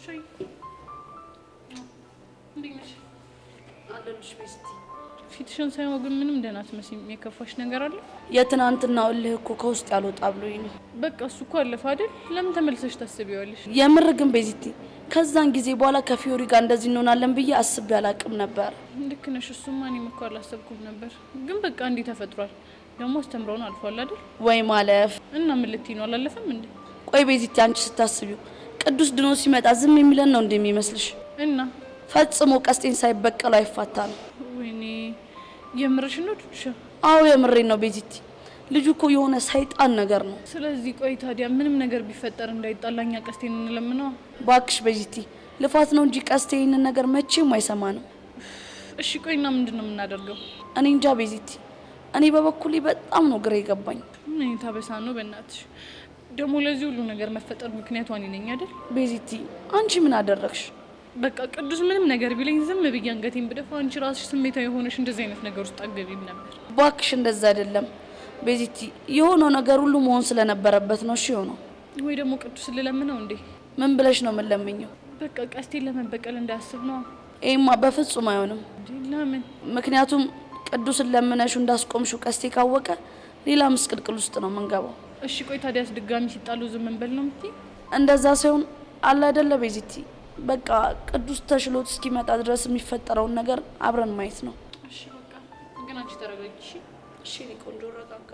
ሻይ እንዴት አለልሽ ቤስቲ። ፊትሽን ሳይሆን ግን ምንም ደህና አትመስይም። የከፋሽ ነገር አለ? የትናንትናው እልህ እኮ ከውስጥ ያልወጣ ብሎኝ ነው። በቃ እሱ እኮ አለፈ አይደል? ለምን ተመልሰሽ ታስቢዋለሽ? የምር ግን ቤዚቲ ከዛን ጊዜ በኋላ ከፊዮሪ ጋር እንደዚህ እንሆናለን ብዬ አስቤ አላቅም ነበር። ልክ ነሽ። እሱማ እኔም እኮ አላሰብኩም ነበር። ግን በቃ እንዲህ ተፈጥሯል። ደግሞ አስተምረውን አልፏል አይደል? ወይ ማለፍ እና ምን ልትይ ነው? አላለፈም እንዴ? ቆይ ቤዚቲ አንቺ ስታስቢው ቅዱስ ድኖ ሲመጣ ዝም የሚለን ነው እንደሚመስልሽ? እና ፈጽሞ ቀስቴን ሳይበቀል አይፋታ ነው። ወይኔ የምርሽ ነው ዱዱሻ? አዎ የምሬን ነው ቤዚቲ። ልጁ እኮ የሆነ ሰይጣን ነገር ነው። ስለዚህ ቆይ ታዲያ ምንም ነገር ቢፈጠር እንዳይጣላኛ ቀስቴን እንለምነው። ባክሽ ቤዚቲ ልፋት ነው እንጂ ቀስቴ ይህንን ነገር መቼም አይሰማ ነው። እሺ ቆይና ምንድነው የምናደርገው? እኔ እንጃ ቤዚቲ። እኔ በበኩሌ በጣም ነው ግራ የገባኝ። ምን ታበሳ ነው በእናትሽ። ደግሞ ለዚህ ሁሉ ነገር መፈጠር ምክንያቱ እኔ ነኝ አይደል? ቤዚቲ አንቺ ምን አደረግሽ? በቃ ቅዱስ ምንም ነገር ቢለኝ ዝም ብዬ አንገቴን ብደፋ አንቺ ራስሽ ስሜታዊ የሆነሽ እንደዚህ አይነት ነገር ውስጥ አገቢም ነበር። ባክሽ እንደዛ አይደለም ቤዚቲ። የሆነው ነገር ሁሉ መሆን ስለነበረበት ነው። እሺ ሆኖ ወይ ደግሞ ቅዱስ ልለምነው እንዴ? ምን ብለሽ ነው የምንለምኘው? በቃ ቀስቴን ለመበቀል እንዳያስብ ነው። ይሄማ በፍጹም አይሆንም። ለምን? ምክንያቱም ቅዱስን ለምነሹ እንዳስቆምሹ ቀስቴ ካወቀ ሌላ ምስቅልቅል ውስጥ ነው መንገባው። እሺ ቆይ ታዲያስ ድጋሚ ሲጣሉ ዝም እንበል ነው የምትይ? እንደዛ ሳይሆን አለ አይደለ ቤዚቲ፣ በቃ ቅዱስ ተሽሎት እስኪመጣ ድረስ የሚፈጠረውን ነገር አብረን ማየት ነው። እሺ በቃ ግን አንቺ ተረጋጊ። እሺ እኔ ቆንጆ ረጋጋ።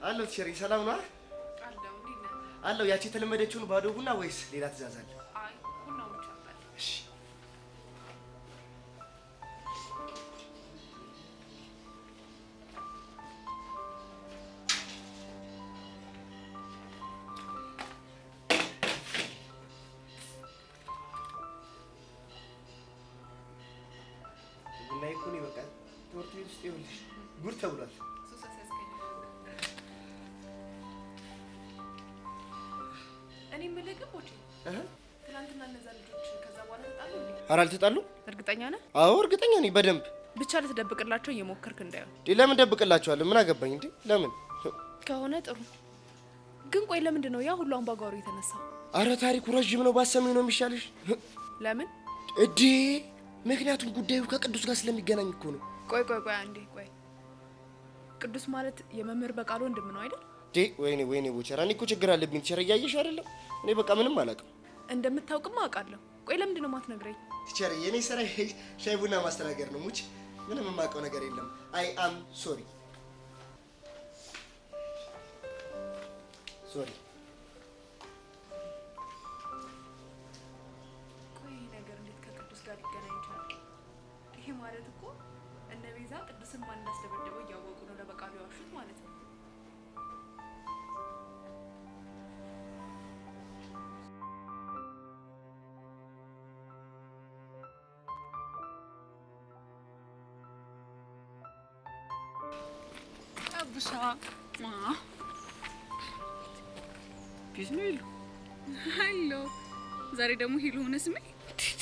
አለው ቸሪ ሰላም ነው? አለው ያቺ የተለመደችውን ባዶ ቡና ወይስ ሌላ ትእዛዝ አለ? አይ ቡናው ብቻ አለ። እሺ ቡና ይኩን ይበቃል። ትምህርት ቤት ውስጥ ይኸውልሽ ጉድ ተብሏል። እኔ የምልህ ግን ቦቼ ትናንትና እነዛ ልጆች ከዛ በኋላ ተጣሉ እንዴ? ኧረ አልተጣሉም። እርግጠኛ ነህ? አዎ እርግጠኛ ነኝ በደንብ። ብቻ ልትደብቅላቸው እየሞከርክ እንዳይሆን። ለምን ደብቅላቸዋለሁ? ምን አገባኝ እንዴ? ለምን ከሆነ ጥሩ። ግን ቆይ ለምንድን ነው ያ ሁሉ አምባጓሮ የተነሳው? አረ ታሪኩ ረጅም ነው። ባሰሚው ነው የሚሻልሽ። ለምን እዴ? ምክንያቱም ጉዳዩ ከቅዱስ ጋር ስለሚገናኝ እኮ ነው። ቆይ አንዴ ቆይ። ቅዱስ ማለት የመምህር በቃሉ ወንድም ነው አይደል? ወይኔ ቦቸራ፣ እኔ እኮ ችግር አለብኝ። ቲቸር እያየሽ አይደለም? እኔ በቃ ምንም አላውቅም። እንደምታውቅማ አውቃለሁ። ቆይ ለምንድን ነው የማትነግረኝ? ቲቸር የኔ ስራ ሻይ ቡና ማስተናገር ነው። ሙች ምንም የማውቀው ነገር የለም። አይ አም ሶሪ። ቆይ ነገር እንዴት ከቅዱስ ጋር ሊገናኝ ይችላል? ይሄ ማለት እኮ እነ ቤዛ ቅዱስን ማን እንዳስደበደበው እያወቁ ነው ለበቃሉ ያዋሹት ማለት ነው። አቡሻ ፒስ ነው ይሉ ሄሎ። ዛሬ ደግሞ ሄሎ ሆነ ስሜ።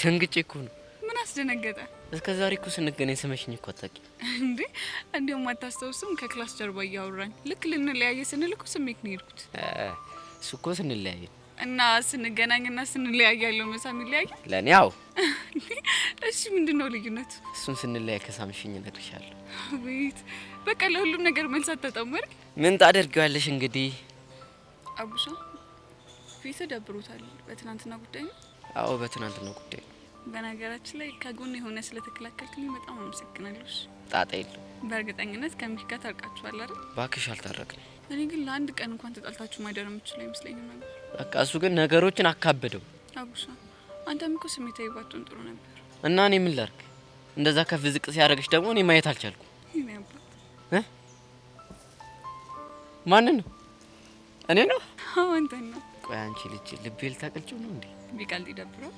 ደንግጬ እኮ ነው። ምን አስደነገጠ? እስከ ዛሬ እኮ ስንገናኝ ስመሽኝ እኮ አታውቂም እንዴ? እንደውም አታስታውስም? ከክላስ ጀርባ እያወራኝ ልክ ልንለያየ ስንል እኮ ስሜት ነው የሄድኩት። እሱ እኮ ስንለያየ እና ስንገናኝና ስንለያይ ያለው መሳም ይለያያል። ለእኔ ያው እሺ ምንድነው ልዩነቱ? እሱን ስንለያይ ከሳምሽኝ እነግርሻለሁ። ቤት በቃ ለሁሉም ነገር መልስ አትጠመር። ምን ታደርጊዋለሽ እንግዲህ። አቡሻ ፊት ደብሮታል በትናንትና ጉዳይ ነው? አዎ በትናንትና ጉዳይ ነው። በነገራችን ላይ ከጎን የሆነ ስለተከላከልክልኝ በጣም አመሰግናለሁ። ጣጣ የለው። በእርግጠኝነት ከሚኪ ጋር ታርቃችኋል አይደል? ባክሽ አልታረቅንም። እኔ ግን ለአንድ ቀን እንኳን ተጣልታችሁ ማይደር የምትችሉ አይመስለኝም ነበር። በቃ እሱ ግን ነገሮችን አካበደው። አቡሻ አንተም እኮ ስሜታዊ ባትሆን ጥሩ ነበር። እና እኔ ምን ላድርግ? እንደዛ ከፍ ዝቅ ሲያደርግሽ ደግሞ እኔ ማየት አልቻልኩም። እኔ አባት ማንን ነው? እኔ ነው? አዎ አንተ ነው። ቆይ አንቺ ልጅ ልቤ ልታቀልጪው ነው እንዴ? ቢቀልጥ ይደብራል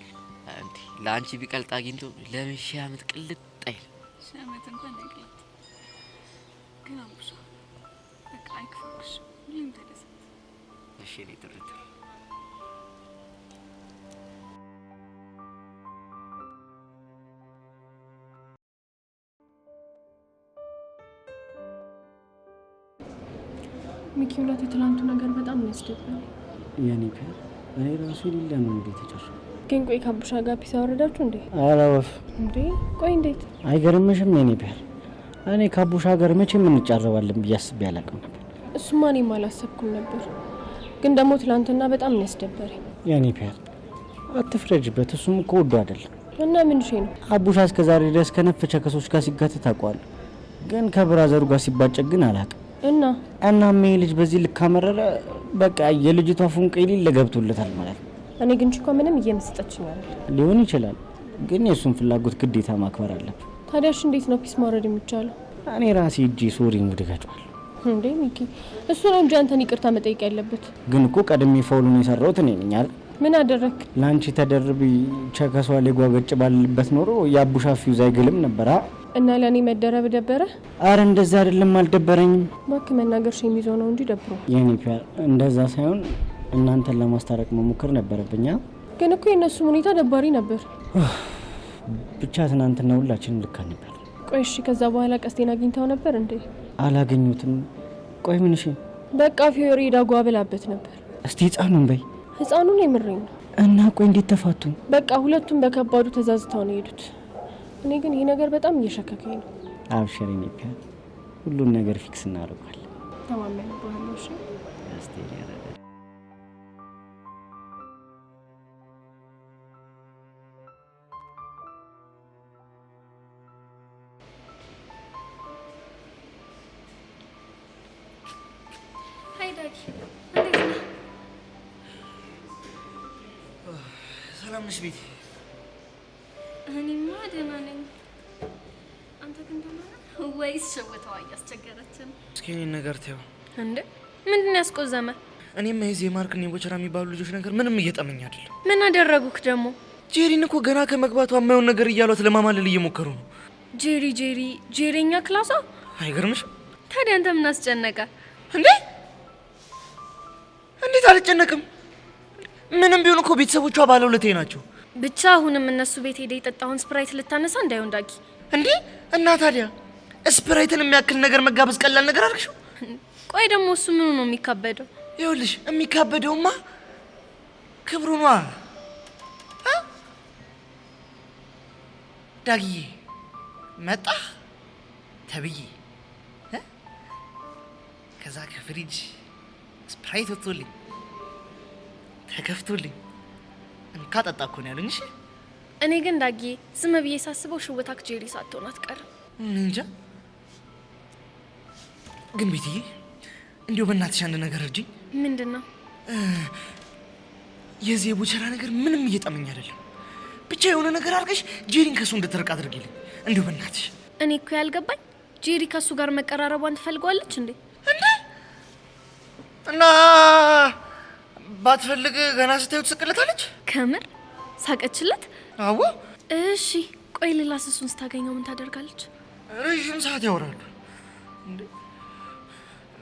እንዴ? ለአንቺ ቢቀልጥ አግኝቶ ለምን ሺህ ዓመት ቅልጥ አይል? ሺህ ዓመት እንኳን አይቀልጥ። ግን አቡሻ በቃ አይክፋሽ። ምንም ተደሰት። እሺ እኔ ትርት ሚኪ ሁለት የትላንቱ ነገር በጣም ያስደብራል። የኔ ፒያር እኔ ራሱ ሊላ ነው እንዴ ተጨረሰ። ግን ቆይ ከአቡሻ ጋር ፒስ አወረዳችሁ እንዴ? አላወፍ እንዴ ቆይ እንዴት አይገርምሽም? የኔ ፒያር እኔ ከአቡሻ ጋር መቼም እንጫረባለን ብዬ አስቤ አላውቅም ነበር። እሱማ እኔም አላሰብኩም ነበር። ግን ደግሞ ትላንትና በጣም ያስደበረኝ። የኔ ፒያር አትፍረጅበት፣ እሱም እኮ ወዶ አይደለም። እና ምን ሽ ነው? አቡሻ እስከዛሬ ድረስ ከነፈቸ ከሶች ጋር ሲጋተት አውቀዋለሁ። ግን ከብራዘሩ ጋር ሲባጨቅ ግን አላውቅም። እና ምን ልጅ በዚህ ልክ አመረረ። በቃ የልጅቷ ፉንቅ ይል ለገብቶለታል ማለት ነው። እኔ ግን ቺኳ ምንም እየመስጠችኝ አይደል? ሊሆን ይችላል፣ ግን የሱን ፍላጎት ግዴታ ማክበር አለብን። ታዲያሽ እንዴት ነው ፒስ ማውረድ የሚቻለው? እኔ ራሴ እጄ ሶሪ ሙድጋጫለሁ። እንዴ ሚኪ እሱ ነው እንጂ አንተን ይቅርታ መጠየቅ ያለበት። ግን እኮ ቀድሜ ፋውሉን የሰራሁት እኔ ነኝ አይደል? ምን አደረክ? ላንቺ ተደርቢ ቸከሷ ለጓገጭ ባልልበት ኖሮ የአቡሻ ፊውዝ አይገልም ነበር። እና ለኔ መደረብ ደበረ? አረ እንደዛ አይደለም፣ አልደበረኝም። እባክህ መናገር የሚይዘው ነው እንጂ ደብሮ። የኔ ፒያር እንደዛ ሳይሆን እናንተን ለማስታረቅ መሞከር ነበረብኛ። ግን እኮ የነሱ ሁኔታ ደባሪ ነበር። ብቻ ትናንትና ሁላችንም ልክ ነበር። ቆይ እሺ፣ ከዛ በኋላ ቀስቴን አግኝታው ነበር እንዴ? አላገኙትም። ቆይ ምን እሺ፣ በቃ ፊዮሪ ዳጓ ብላበት ነበር። እስቲ ህፃኑን በይ። ህፃኑን የምረኝ ነው። እና ቆይ እንዴት ተፋቱ? በቃ ሁለቱም በከባዱ ተዛዝተው ነው የሄዱት። እኔ ግን ይሄ ነገር በጣም እየሸከከኝ ነው። አብሽሪ ነኝ፣ ሁሉን ነገር ፊክስ እናደርጋለን። ተማመን በኋላ እሺ። ሰላም ነሽ ቤቲ? እኔማ ደህና ነኝ። አንተ ግን ደህና ነህ ወይስ ሸወታዋ እያስቸገረችን? እስኪ እኔን ነገር ተይው። እንዴ ምንድን ያስቆዘመ? እኔማ የዚህ የማርክና የቦቸራ የሚባሉ ልጆች ነገር ምንም እየጠመኝ አይደለም። ምን አደረጉክ ደግሞ? ጄሪን እኮ ገና ከመግባቷ የማይሆን ነገር እያሏት ለማማለል እየሞከሩ ነው። ጄሪኛ ክላሷ? አይገርምሽም? ታዲያ አንተ ምን አስጨነቀ እንዴ? እንዴት አልጨነቅም? ምንም ቢሆን እኮ ቤተሰቦቿ ባለውለቴ ናቸው። ብቻ አሁንም እነሱ ቤት ሄደ የጠጣውን ስፕራይት ልታነሳ እንዳይሆን ዳጊ። እንዴ እና ታዲያ ስፕራይትን የሚያክል ነገር መጋበዝ ቀላል ነገር አድርግሽው? ቆይ ደግሞ እሱ ምኑ ነው የሚካበደው? ይኸውልሽ የሚካበደውማ ክብሩ ነዋ። ዳጊዬ መጣ ተብዬ ከዛ ከፍሪጅ ስፕራይት ወጥቶልኝ ተከፍቶልኝ እንካ ጠጣ እኮ ነው ያሉኝ። እሺ እኔ ግን ዳጊ ዝም ብዬ ሳስበው ሽውታክ ጄሪ ሳትሆን አትቀርም። እንጃ ግን ቤትዬ እንዲሁ በእናትሽ አንድ ነገር እርጂኝ። ምንድን ነው? የዚህ የቦቸራ ነገር ምንም እየጠመኝ አይደለም። ብቻ የሆነ ነገር አድርገሽ ጄሪን ከሱ እንድትርቅ አድርጊልኝ እንዲሁ በእናትሽ። እኔ እኮ ያልገባኝ ጄሪ ከሱ ጋር መቀራረቧን ትፈልገዋለች እንዴ? እና ባትፈልግ ገና ስታዩ ትስቅለታለች። ከምር ሳቀችለት? አዎ። እሺ ቆይ ሌላ እሱን ስታገኘው ምን ታደርጋለች? ረዥም ሰዓት ያወራሉ።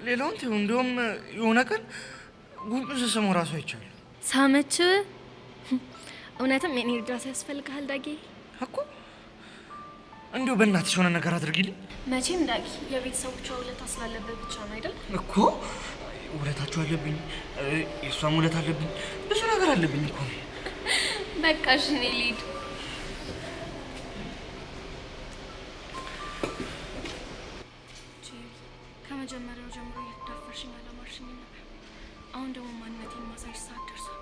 ሌላውን ተይው። እንደውም የሆነ ቀን ጉንጩን ስስመው ራሱ አይቻልም። ሳመች? እውነትም የኔ እርዳታ ያስፈልግሃል ዳጊ እኮ። እንዲሁ በእናትሽ የሆነ ነገር አድርጊልኝ። መቼም ዳጊ የቤተሰቦቿ ውለታ ስላለበት ብቻ ነው አይደል? እኮ ውለታቸው አለብኝ፣ የእሷም ውለት አለብኝ፣ ብዙ ነገር አለብኝ እኮ። በቃ እሺ እኔ ልሂድ። ከመጀመሪያው ጀምሮ እየተዳፈርሽኝ አላማርሽኝ ነበር። አሁን ደግሞ ማንነቴን ማሳይሽ ሰዓት ደርሷል።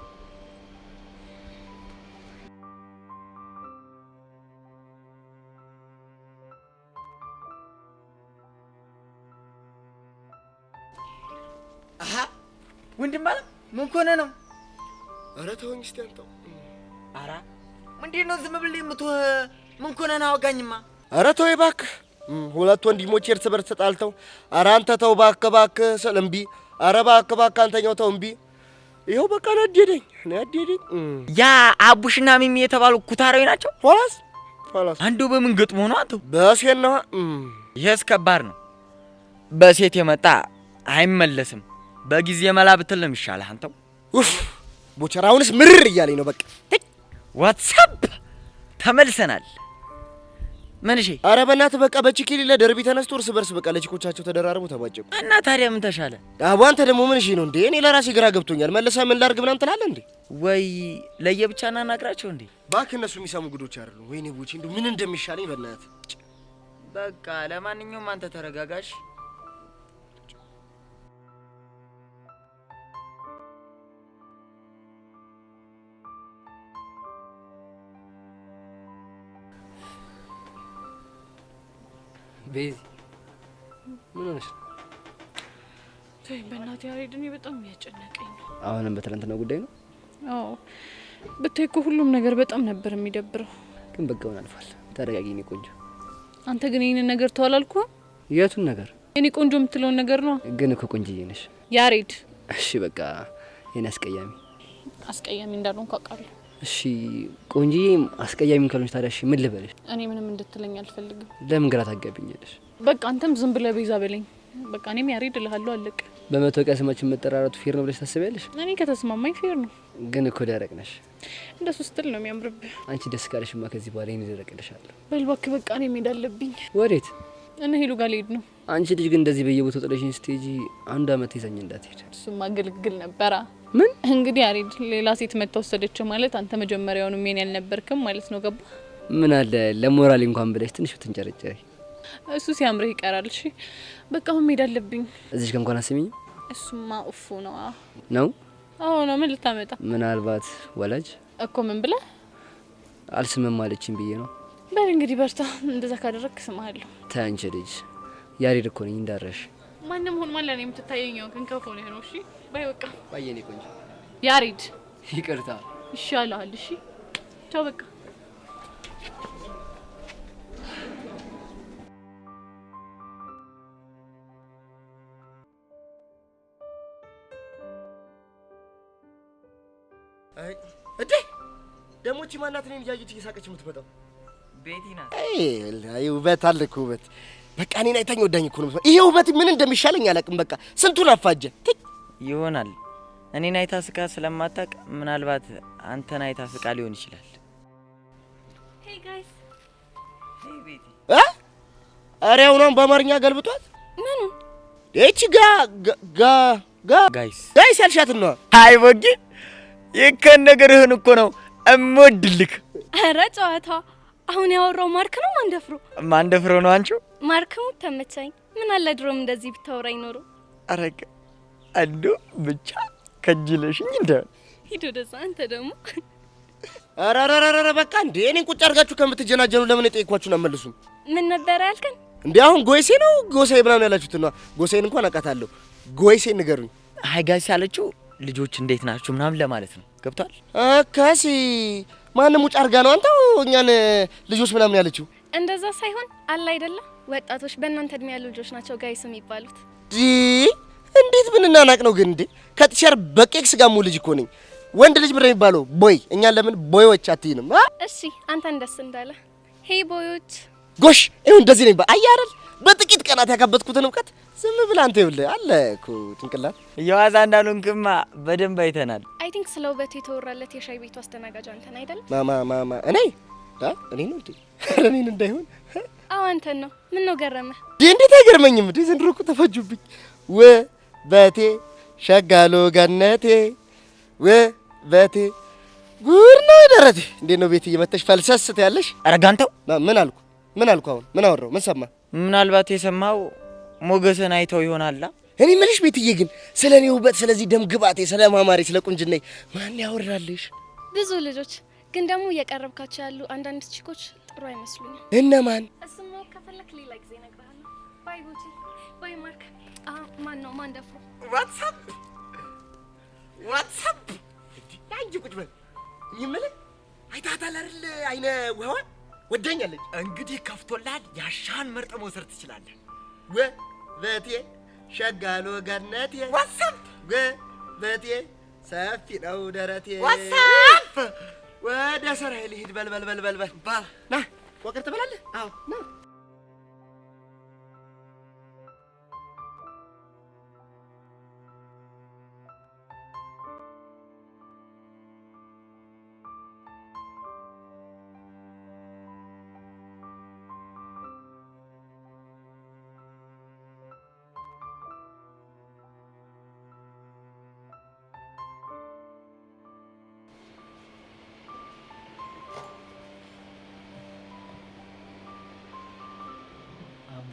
አሃ ወንድም ማለት ምን ኮነ ነው? ኧረ ተወኝ እስቲ አንተው። ኧረ ምንድን ነው ዝም ብለህ የምትወህ? ምን ኮነ ነው? አውጋኝማ። ኧረ ተወኝ እባክህ። ሁለት ወንድሞች እርስ በርስ ተጣልተው፣ ኧረ አንተ ተው እባክህ እባክህ ስል እምቢ፣ ኧረ እባክህ እባክህ አንተኛው ተው እምቢ። ይኸው በቃ ነደደኝ። ያ አቡሽና ሚሚ የተባሉ ኩታራዊ ናቸው። ኋላስ አንዱ በምን ገጥሞ ነው አንተው? በሴት ነው። ይሄስ ከባድ ነው። በሴት የመጣ አይመለስም። በጊዜ መላ ብትል ነው የሚሻልህ አንተው። ኡፍ ቦቸራውንስ ምርር እያለኝ ነው። በቃ ዋትስአፕ ተመልሰናል። ምን እሺ? ኧረ በእናትህ በቃ በቺኪሊ ለደርቢ ተነስቶ እርስ በርስ በቃ ለቺኮቻቸው ተደራርቡ ተባጨቁ። እና ታዲያ ምን ተሻለ? አቦ አንተ ደግሞ ምን እሺ ነው እንዴ? እኔ ለራሴ ግራ ገብቶኛል። መልሰህ ምን ላድርግ ምናምን ትላለህ እንዴ? ወይ ለየብቻ እናናግራቸው እንዴ? እባክህ እነሱ የሚሰሙ ጉዶች አይደሉም። ወይኔ ቡቺ እንደው ምን እንደሚሻለኝ በእናትህ። በቃ ለማንኛውም አንተ ተረጋጋሽ። ቤዚ ምን ሆነሽ? ተይ በእናትህ ያሬድ፣ እኔ በጣም የሚያጨነቀኝ ነው። አሁንም በትናንትናው ጉዳይ ነው? አዎ ብታይ እኮ ሁሉም ነገር በጣም ነበር የሚደብረው። ግን በቃውን አልፏል። ተረጋጊ የኔ ቆንጆ። አንተ ግን ይሄንን ነገር ተው አላልኩህም? የቱን ነገር? የኔ ቆንጆ የምትለውን ነገር ነው። ግን እኮ ቆንጆዬ ነሽ ያሬድ። እሺ በቃ የኔ አስቀያሚ እንዳልሆንኩ አውቃለሁ። እሺ ቆንጆዬ አስቀያሚ ካልሆንሽ ታዲያ እሺ ምን ልበልሽ? እኔ ምንም እንድትለኝ አልፈልግም። ለምን ግራ ታጋቢኛለሽ? በቃ አንተም ዝም ብለህ ቤዛ በለኝ። በቃ እኔም ያሬድ እልሃለሁ፣ አለቀ። በመታወቂያ ስማችን መጠራራቱ ፌር ነው ብለሽ ታስቢያለሽ? እኔ ከተስማማኝ ፌር ነው። ግን እኮ ደረቅ ነሽ። እንደሱ ስትል ነው የሚያምርብህ። አንቺ ደስ ካለሽማ ከዚህ በኋላ እኔ ደረቅልሻለሁ። በል እባክህ በቃ እኔ መሄድ አለብኝ። ወዴት? እነ ሄሉ ጋር ልሄድ ነው። አንቺ ልጅ ግን እንደዚህ በየቦታው ጥለሽኝ ስትሄጂ አንድ አመት ይዘኝ እንዳትሄድ። እሱማ ግልግል ነበራ። ምን እንግዲህ ያሬድ ሌላ ሴት መታ ወሰደችው ማለት አንተ መጀመሪያውንም የኔ ያልነበርክም ማለት ነው። ገባ? ምን አለ ለሞራል እንኳን ብለሽ ትንሽ ብትንጨረጨሪ። እሱ ሲያምርህ ይቀራል። እሺ በቃ አሁን መሄድ አለብኝ። እዚህ ጋር እንኳን አስሚኝ። እሱማ ኡፉ ነው ነው። አዎ ነው። ምን ልታመጣ? ምናልባት ወላጅ እኮ ምን ብለህ አልስምም አለችኝ ብዬ ነው። በል እንግዲህ በርታ። እንደዛ ካደረግክ ስምሃለሁ። ተይ አንቺ ልጅ ያሬድ እኮ ነኝ እንዳረሽ። ማንም ሆን ማለት ነው የምትታየኘው ግን ከፎ ነው። እሺ ባይ በቃ ባይ የኔ ቆንጆ ያሬድ። ይቅርታ ይሻላል። እሺ ቻው በቃ። አይ እዴ ደሞ እቺ ማናት? እኔን እያየች እየሳቀች የምትመጣው ቤቲ ናት። አይ ውበት አለ እኮ ውበት። በቃ እኔን አይታኝ ወዳኝ እኮ ነው። ይሄ ውበት ምን እንደሚሻለኝ አላውቅም። በቃ ስንቱን አፋጀ ይሆናል። እኔን አይታ ስቃ ስለማታውቅ ምናልባት አንተን አይታ ስቃ ሊሆን ይችላል። ሄይ ጋይስ። ሄይ ቤቲ። አረ አሁን በአማርኛ ገልብጧት። ምኑ? እቺ ጋይስ ያልሻት ነው። አይ ወጊ ይከን ነገርህን እኮ ነው እምወድልክ። አረ ጨዋታ አሁን ያወራው ማርክ ነው ማንደፍሮ ነው አንቺ? ማርክሙ ተመቸኝ። ምን አለ ድሮም እንደዚህ ብታወራኝ ኖሮ። አረጋ አዶ ብቻ ከጅለሽኝ እንደ ሂዶ ደዛ አንተ ደግሞ አራራራራ በቃ እንዴ እኔን ቁጭ አድርጋችሁ ከምትጀናጀኑ ለምን የጠየኳችሁን አመልሱም? ምን ነበር ያልከን እንዴ? አሁን ጎይሴ ነው ጎሳዬ ምናምን ያላችሁት ነው። ጎሳዬን እንኳን አውቃታለሁ። ጎይሴ ንገሩኝ። አይ ጋይስ ያለችው ልጆች እንዴት ናችሁ ምናምን ለማለት ነው። ገብቷል? አካሲ ማንም ውጭ አርጋ ነው አንተው እኛን ልጆች ምናምን ያለችው። እንደዛ ሳይሆን አለ አይደለ ወጣቶች በእናንተ እድሜ ያሉ ልጆች ናቸው ጋይስ የሚባሉት። እንዴት ብንናናቅ ነው ግን እንዴ? ከቲቸር በቄክስ ጋር ሙሉ ልጅ እኮ ነኝ። ወንድ ልጅ ብር የሚባለው ቦይ። እኛን ለምን ቦዮች አትይንም? እሺ አንተን ደስ እንዳለ። ሄይ ቦዮች ጎሽ ይሁን እንደዚህ ነኝ። አየህ አይደል በጥቂት ቀናት ያካበትኩትን እውቀት ዝም ብለህ አንተ ይኸውልህ አለ እኮ ጭንቅላት። የዋዛ እንዳልሆንክማ በደንብ አይተናል። አይ ቲንክ ስለ ውበቱ የተወራለት የሻይ ቤቱ አስተናጋጅ አንተን አይደል? ማማ እኔ ነው እንዴ? እኔን እንዳይሆን አዎ አንተን ነው። ምን ነው ገረመ? እንዴት አይገርመኝም እንዴ? ዘንድሮ እኮ ተፈጁብኝ። ውበቴ ሸጋሎ ገነቴ ውበቴ ጉድ ነው ደረቴ። እንዴት ነው ቤት እየመተሽ ፈልሰስት ያለሽ? አረጋንተው ምን አልኩ? አሁን ምን አወራው? ምን ሰማ? ምናልባት የሰማው ሞገስን አይተው ይሆናላ። እኔ ምልሽ ቤትዬ ግን ስለ እኔ ውበት፣ ስለዚህ ደም ግባቴ፣ ስለ ማማሬ፣ ስለ ቁንጅናዬ ማን ያወራልሽ? ብዙ ልጆች ግን ደግሞ እየቀረብካቸው ያሉ አንዳንድ ቺኮች ጥሩ አይመስሉኝም። እነማን? እሱማ ከፈለክ ሌላ ጊዜ እነግርሃለሁ። ባይ ቦቲ፣ ባይ ማርክ። ማን ነው ማንደፍሮ? ዋትስአፕ አንቺ ቁጭ በል። ይመለክ አይታታል አይደል? አይነ ውሃዋን ወደኛለች። እንግዲህ ከፍቶላል። ያሻን መርጠ መውሰድ ትችላለህ። ውበቴ ሸጋሎ ገነቴ ዋትስአፕ ውበቴ ሰፊ ነው ደረቴ ዋትስአፕ ወደ ስራዬ ልሂድ። በል ና ወቅር ትበላለህ? አዎ ና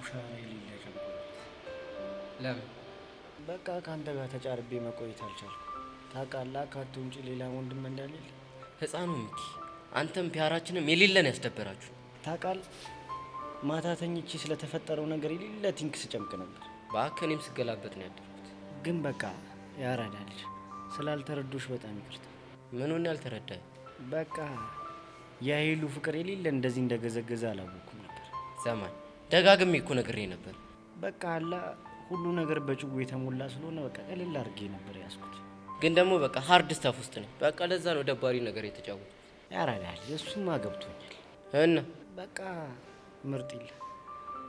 ቡሻራ የሌለ ጨንቆኝ። ለምን? በቃ ከአንተ ጋር ተጫርቤ መቆየት አልቻልኩም። ታውቃለህ ከአንተ ውጭ ሌላ ወንድም እንዳሌለ። ህፃኑ ሚኪ አንተም ፒያራችንም የሌለን ያስደበራችሁ። ታውቃለህ ማታ ተኝቼ ስለተፈጠረው ነገር የሌለ ቲንክ ስጨምቅ ነበር። በአከኔም ስገላበት ነው ያደርኩት። ግን በቃ ያራዳል። ስላልተረዶሽ በጣም ይቅርታ። ምኑን ያልተረዳኝ? በቃ የኃይሉ ፍቅር የሌለ እንደዚህ እንደገዘገዘ አላወኩም ነበር። ዘማን ደጋግሜ እኮ ነግሬ ነበር። በቃ አላ ሁሉ ነገር በጭው የተሞላ ስለሆነ በቃ ቀለል አድርጌ ነበር ያስኩት። ግን ደግሞ በቃ ሃርድ ስታፍ ውስጥ ነኝ። በቃ ለዛ ነው ደባሪ ነገር የተጫወቱት። ያራዳል። እሱማ ገብቶኛል። እና በቃ ምርጥ ይለ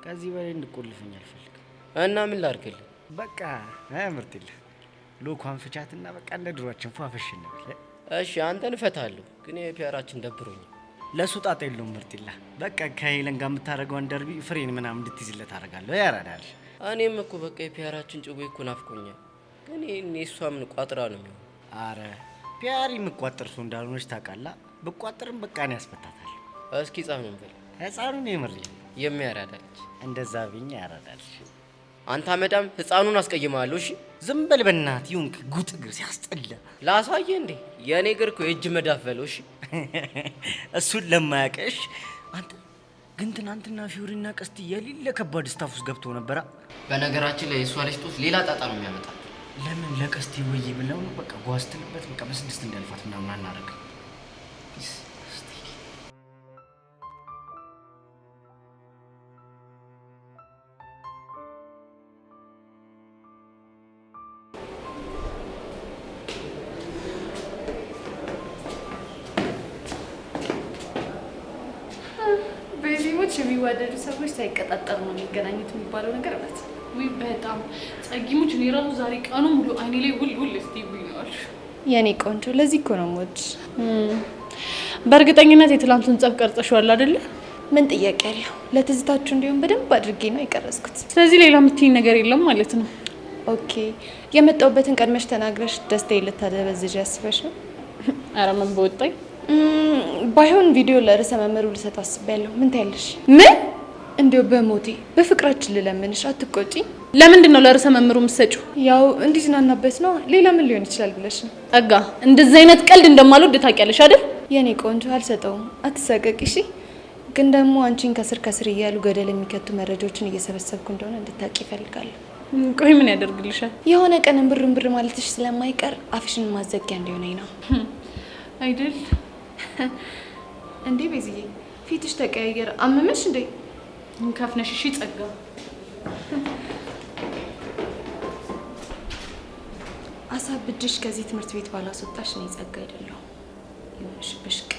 ከዚህ በላይ እንድቆልፈኝ አልፈልግም። እና ምን ላድርግልህ? በቃ ምርጥ ይለ ሎኳን ፍቻትና በቃ እንደ ድሯችን ፏፈሽ ነበር። እሺ አንተን እፈታለሁ፣ ግን የፒያራችን ደብሮኛል። ለሱ ጣጣ የለውም። ምርጥ ይለ በቃ ከሄለን ጋር የምታደርገውን ደርቢ ፍሬን ምናምን እንድትይዝለት አደርጋለሁ። ያራዳል። እኔም እኮ በቃ የፒያራችን ጭዌ እኮ ናፍቆኛል። ግን እሷ ምን ቋጥራ ነው የሚሆነው? አረ ፒያሪ የምቋጠር ሰው እንዳልሆነች ታውቃለህ። ብቋጠርም በቃ እኔ ያስፈታታል። እስኪ ህፃኑን በል። ህፃኑን የምር የሚያራዳልች እንደዛ ብኛ ያራዳል። አንተ አመዳም ህፃኑን አስቀይማለሁ። እሺ ዝም በል በእናትህ። ይሁን ጉጥ እግር ሲያስጠላ ላሳየ እንዴ? የኔ እግር እኮ የእጅ መዳፍ በለው። እሺ እሱን ለማያውቅሽ አንተ ግን ትናንትና ፊዮሪና ቀስቲ የሌለ ከባድ ስታፍ ውስጥ ገብቶ ነበራ። በነገራችን ላይ የእሷ ልጅ ጦስ ሌላ ጣጣ ነው የሚያመጣ። ለምን ለቀስቲ ወይ ብለው ነው በቃ ጓስትልበት በቃ በስድስት እንዳልፋት ምናምን አናረግ። በዚህሞች የሚዋደዱ ሰዎች ሳይቀጣጠሩ ነው የሚገናኙት የሚባለው ነገር እውነት። ወይ በጣም ጸጊሞች። እኔ ራሱ ዛሬ ቀኑ ሙሉ አይኔ ላይ ውል እስቲ ይብኛል። የኔ ቆንጆ ለዚህ እኮ ነው ሞድ። በእርግጠኝነት የትላንቱን ጸብ ቀርጸሽዋል አይደለ? ምን ጥያቄ አለው? ለትዝታችሁ እንዲሁም በደንብ አድርጌ ነው የቀረጽኩት። ስለዚህ ሌላ የምትይኝ ነገር የለም ማለት ነው? ኦኬ የመጣሁበትን ቀድመሽ ተናግረሽ ደስታዬን ልታደበዝዥ ያስበሽ ነው? ኧረ ምን በወጣኝ። ባይሆን ቪዲዮ ለርዕሰ መምህሩ ልሰጥ አስቤያለሁ። ምን ታያለሽ? ምን? እንዲያው በሞቴ በፍቅራችን ልለምንሽ፣ አትቆጪ። ለምንድን ነው ለርዕሰ መምህሩ የምትሰጪው? ያው እንዲዝናናበት ነው። ሌላ ምን ሊሆን ይችላል ብለሽ ነው? ጠጋ እንደዚህ አይነት ቀልድ እንደማልወድ ታውቂያለሽ አይደል? የኔ ቆንጆ አልሰጠውም፣ አትሳቀቂ እሺ። ግን ደግሞ አንቺን ከስር ከስር እያሉ ገደል የሚከቱ መረጃዎችን እየሰበሰብኩ እንደሆነ እንድታውቂ ይፈልጋለሁ። ቆይ ምን ያደርግልሻል? የሆነ ቀን ብር ማለትሽ ስለማይቀር አፍሽን ማዘጊያ እንዲሆነኝ ነው አይደል? እንዴ ቤዝዬ ፊትሽ ተቀያየረ። አመመሽ እንዴ? ከፍነሽ እሺ ጸጋ። አሳብድሽ ከዚህ ትምህርት ቤት ባላስወጣሽ ነው ጸጋ አይደለሁ። ይሁንሽ ብሽቅ።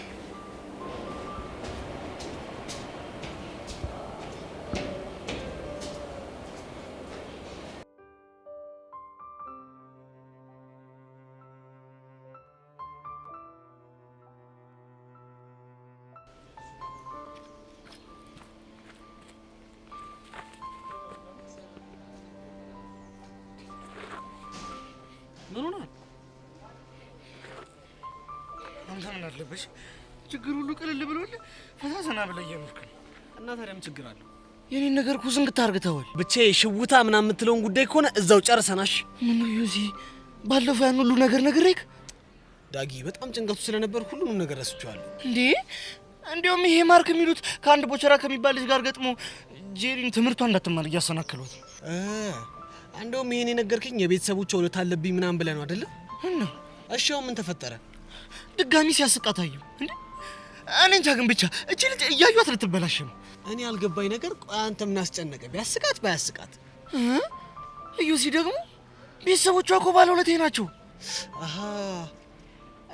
ምን ሆነ? አንተ ምን አለበሽ? ችግር ሁሉ ቅልል ብሎልህ ፈታ ዘና ብለህ እየኖርክ ነው። እና ታዲያ ምን ችግር አለው? የኔን ነገር እኮ ዝንግት አድርገኸዋል። ብቻ ሽውታ ምናምን የምትለውን ጉዳይ ከሆነ እዛው ጨርሰናሽ። ምን ነው ዩዚ፣ ባለፈው ያን ሁሉ ነገር ነግሬክ ዳጊ፣ በጣም ጭንቀቱ ስለነበር ሁሉንም ነገር ረስቼዋለሁ። እንዴ እንዲያውም ይሄ ማርክ የሚሉት ከአንድ ቦቸራ ከሚባል ልጅ ጋር ገጥሞ ጄሪን ትምህርቷን እንዳትማር እያሰናከሏት። እንደውም ይሄን የነገርከኝ የቤተሰቦቿ ውለታ አለብኝ ምናምን ብለህ ነው አይደለ? እና እሺ አሁን ምን ተፈጠረ? ድጋሚ ሲያስቃታየው እንዴ? እኔ እንጃ ግን ብቻ እቺ ልጅ እያዩት ልትበላሽ ነው። እኔ ያልገባኝ ነገር ቆይ አንተ ምን አስጨነቀ? ቢያስቃት ባያስቃት እዩሲ ደግሞ ቤተሰቦቿ እኮ ባለውለታዬ ናቸው። አሃ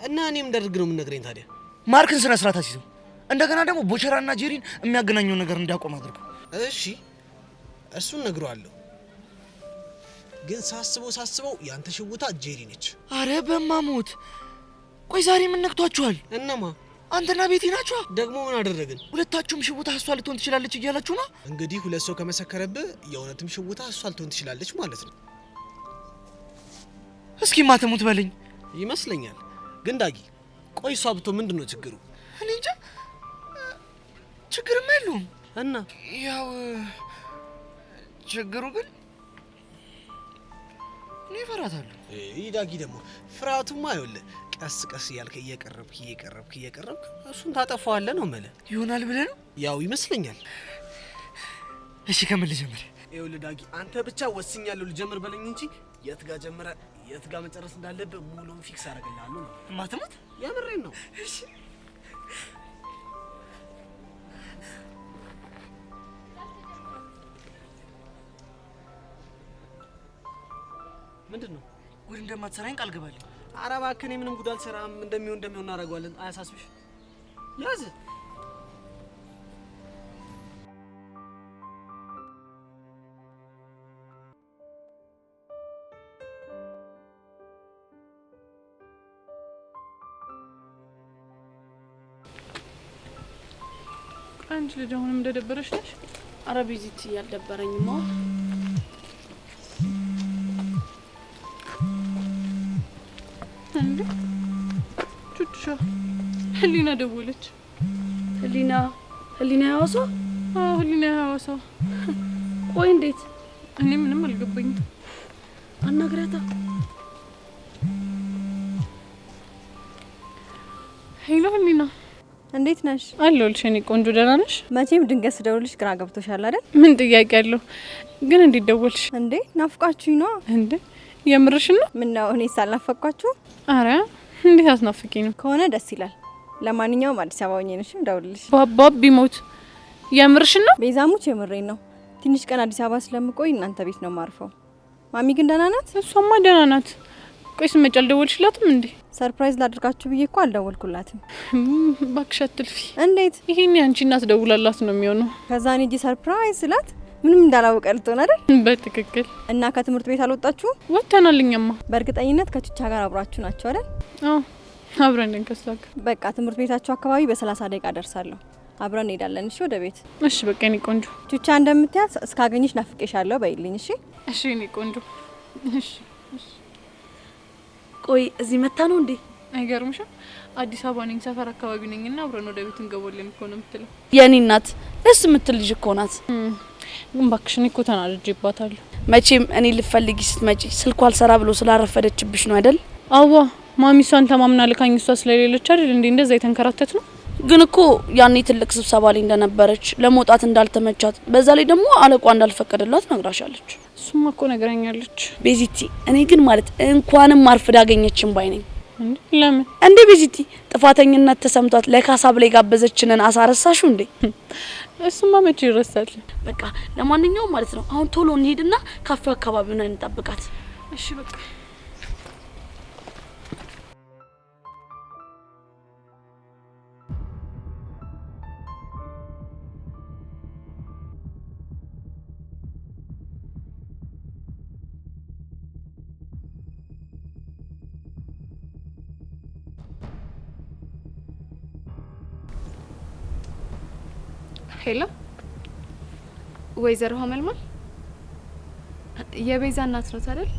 እና እኔም እንዳደርግ ነው የምነግረኝ ታዲያ? ማርክን ስነ ስርዓት አስይዘው፣ እንደገና ደግሞ ቦቸራና ጄሪን የሚያገናኘው ነገር እንዲያቆም አድርገው። እሺ እሱን ነግረዋለሁ። ግን ሳስበው ያንተ ሽውታ ጄሪ ነች። አረ በማሞት ቆይ ዛሬ ምን ነክቷችኋል? እነማ? አንተና ቤቲ ናችሁ። ደግሞ ምን አደረግን? ሁለታችሁም ሽውታ እሷ ልትሆን ትችላለች እያላችሁ ነው። እንግዲህ ሁለት ሰው ከመሰከረብህ የእውነትም ሽውታ እሷ ልትሆን ትችላለች ማለት ነው። እስኪ ማተሙት በለኝ። ይመስለኛል። ግን ዳጊ ቆይ እሷ ብትሆን ምንድን ነው ችግሩ? እኔ እንጃ ችግርም የለውም። እና ያው ችግሩ ግን እኔ እፈራታለሁ። ዳጊ ደግሞ ፍርሃቱማ ይኸውልህ ቀስ ቀስ እያልክ እየቀረብክ እሱን ታጠፋዋለህ ነው የምልህ። ይሆናል ብለህ ነው? ያው ይመስለኛል። እሺ ከምን ልጀምር? ይኸውልህ ዳጊ አንተ ብቻ ወስኛለሁ ልጀምር በለኝ እንጂ የት ጋር ጀምረ የት ጋር መጨረስ እንዳለብህ ሙሉን ፊክስ አደርግልሃለሁ ነው። ማትሞት? የምሬን ነው። እሺ ምንድነው? ጉድ እንደማትሰራኝ ቃል ገባልኝ። ኧረ እባክህ እኔ ምንም ጉድ አልሰራም። እንደሚሆን እናደርገዋለን። አያሳስብሽ። ያዝ አንቺ ልጅ አሁንም እንደደበረሽ ነሽ? አረ ቢዚት ያልደበረኝማ። እንዴ ቹቹሻ ህሊና ደወለች። ህሊና ያዋሳ? አዎ ህሊና ያዋሳ። ቆይ እንዴት? እኔ ምንም አልገባኝም። አናግሪያታ። ሄሎ ህሊና እንዴት ነሽ? አለሁልሽ የኔ ቆንጆ። ደህና ነሽ? መቼም ድንገት ስደውልሽ ግራ ገብቶሻል አይደል? ምን ጥያቄ አለው? ግን እንዴት ደወልሽ? እንዴ ናፍቃችሁኝ ነው እንዴ? የምርሽን ነው? ምን ነው እኔ ሳልናፈቅኳችሁ? አረ እንዴት አስናፍቂኝ ነው? ከሆነ ደስ ይላል። ለማንኛውም አዲስ አበባ ሆኜ ነሽ ደውልልሽ። ባባ ቢሞት የምርሽን ነው? ቤዛሙች የምሬን ነው። ትንሽ ቀን አዲስ አበባ ስለምቆይ እናንተ ቤት ነው ማርፈው። ማሚ ግን ደህና ናት? እሷማ ደህና ናት። ቆይ ስመጭ አልደወልሽላትም እንዴ? ሰርፕራይዝ ላድርጋችሁ ብዬ እኮ አልደወልኩላትም። እባክሽ አትልፊ። እንዴት? ይሄን አንቺ እናት ደውላላት ነው የሚሆነው። ከዛ እኔ እጂ ሰርፕራይዝ ስላት ምንም እንዳላወቀ ልትሆን አይደል? በትክክል። እና ከትምህርት ቤት አልወጣችሁ? ወጥተናል እኛማ። በእርግጠኝነት ከቹቻ ጋር አብራችሁ ናችሁ አይደል? አዎ አብረን እንከሳክ። በቃ ትምህርት ቤታችሁ አካባቢ በ30 ደቂቃ ደርሳለሁ። አብረን እንሄዳለን። እሺ ወደ ቤት። እሺ በቃ የኔ ቆንጆ። ቹቻ እንደምትያዝ እስካገኝሽ ናፍቄሻለሁ በይልኝ። እሺ እሺ የኔ ቆንጆ። እሺ ቆይ እዚህ መታ ነው እንዴ? አይገርምሽም? አዲስ አበባ ነኝ፣ ሰፈር አካባቢ ነኝና አብረን ወደ ቤት እንገባለን እኮ ነው የምትለው። የኔ እናት ደስ የምትል ልጅ እኮ ናት። ግን እባክሽ እኔ እኮ ተናድጄባታለሁ። መቼም እኔ ልፈልጊ ስትመጪ ስልኳ አልሰራ ብሎ ስላረፈደችብሽ ነው አይደል? አዋ ማሚ እሷን ተማምና ልካኝ እሷ ስለሌለች አይደል እንዴ እንደዛ የተንከራተት ነው። ግን እኮ ያኔ ትልቅ ስብሰባ ላይ እንደነበረች ለመውጣት እንዳልተመቻት በዛ ላይ ደግሞ አለቋ እንዳልፈቀደላት ነግራሻለች። እሱማ እኮ ነገረኛለች ቤዚቲ። እኔ ግን ማለት እንኳንም ማርፍዳ አገኘችን ባይ ነኝ። እንዴ ለምን እንዴ ቤዚቲ ጥፋተኝነት ተሰምቷት ለካሳ ብላ ጋበዘችንን አሳረሳሹ እንዴ? እሱማ መቼ ይረሳል። በቃ ለማንኛውም ማለት ነው አሁን ቶሎ እንሄድና ካፌው አካባቢውን እንጠብቃት። እሺ በቃ ሄሎ ወይዘሮ ሀመልማል የቤዛ እናት ነው አይደል?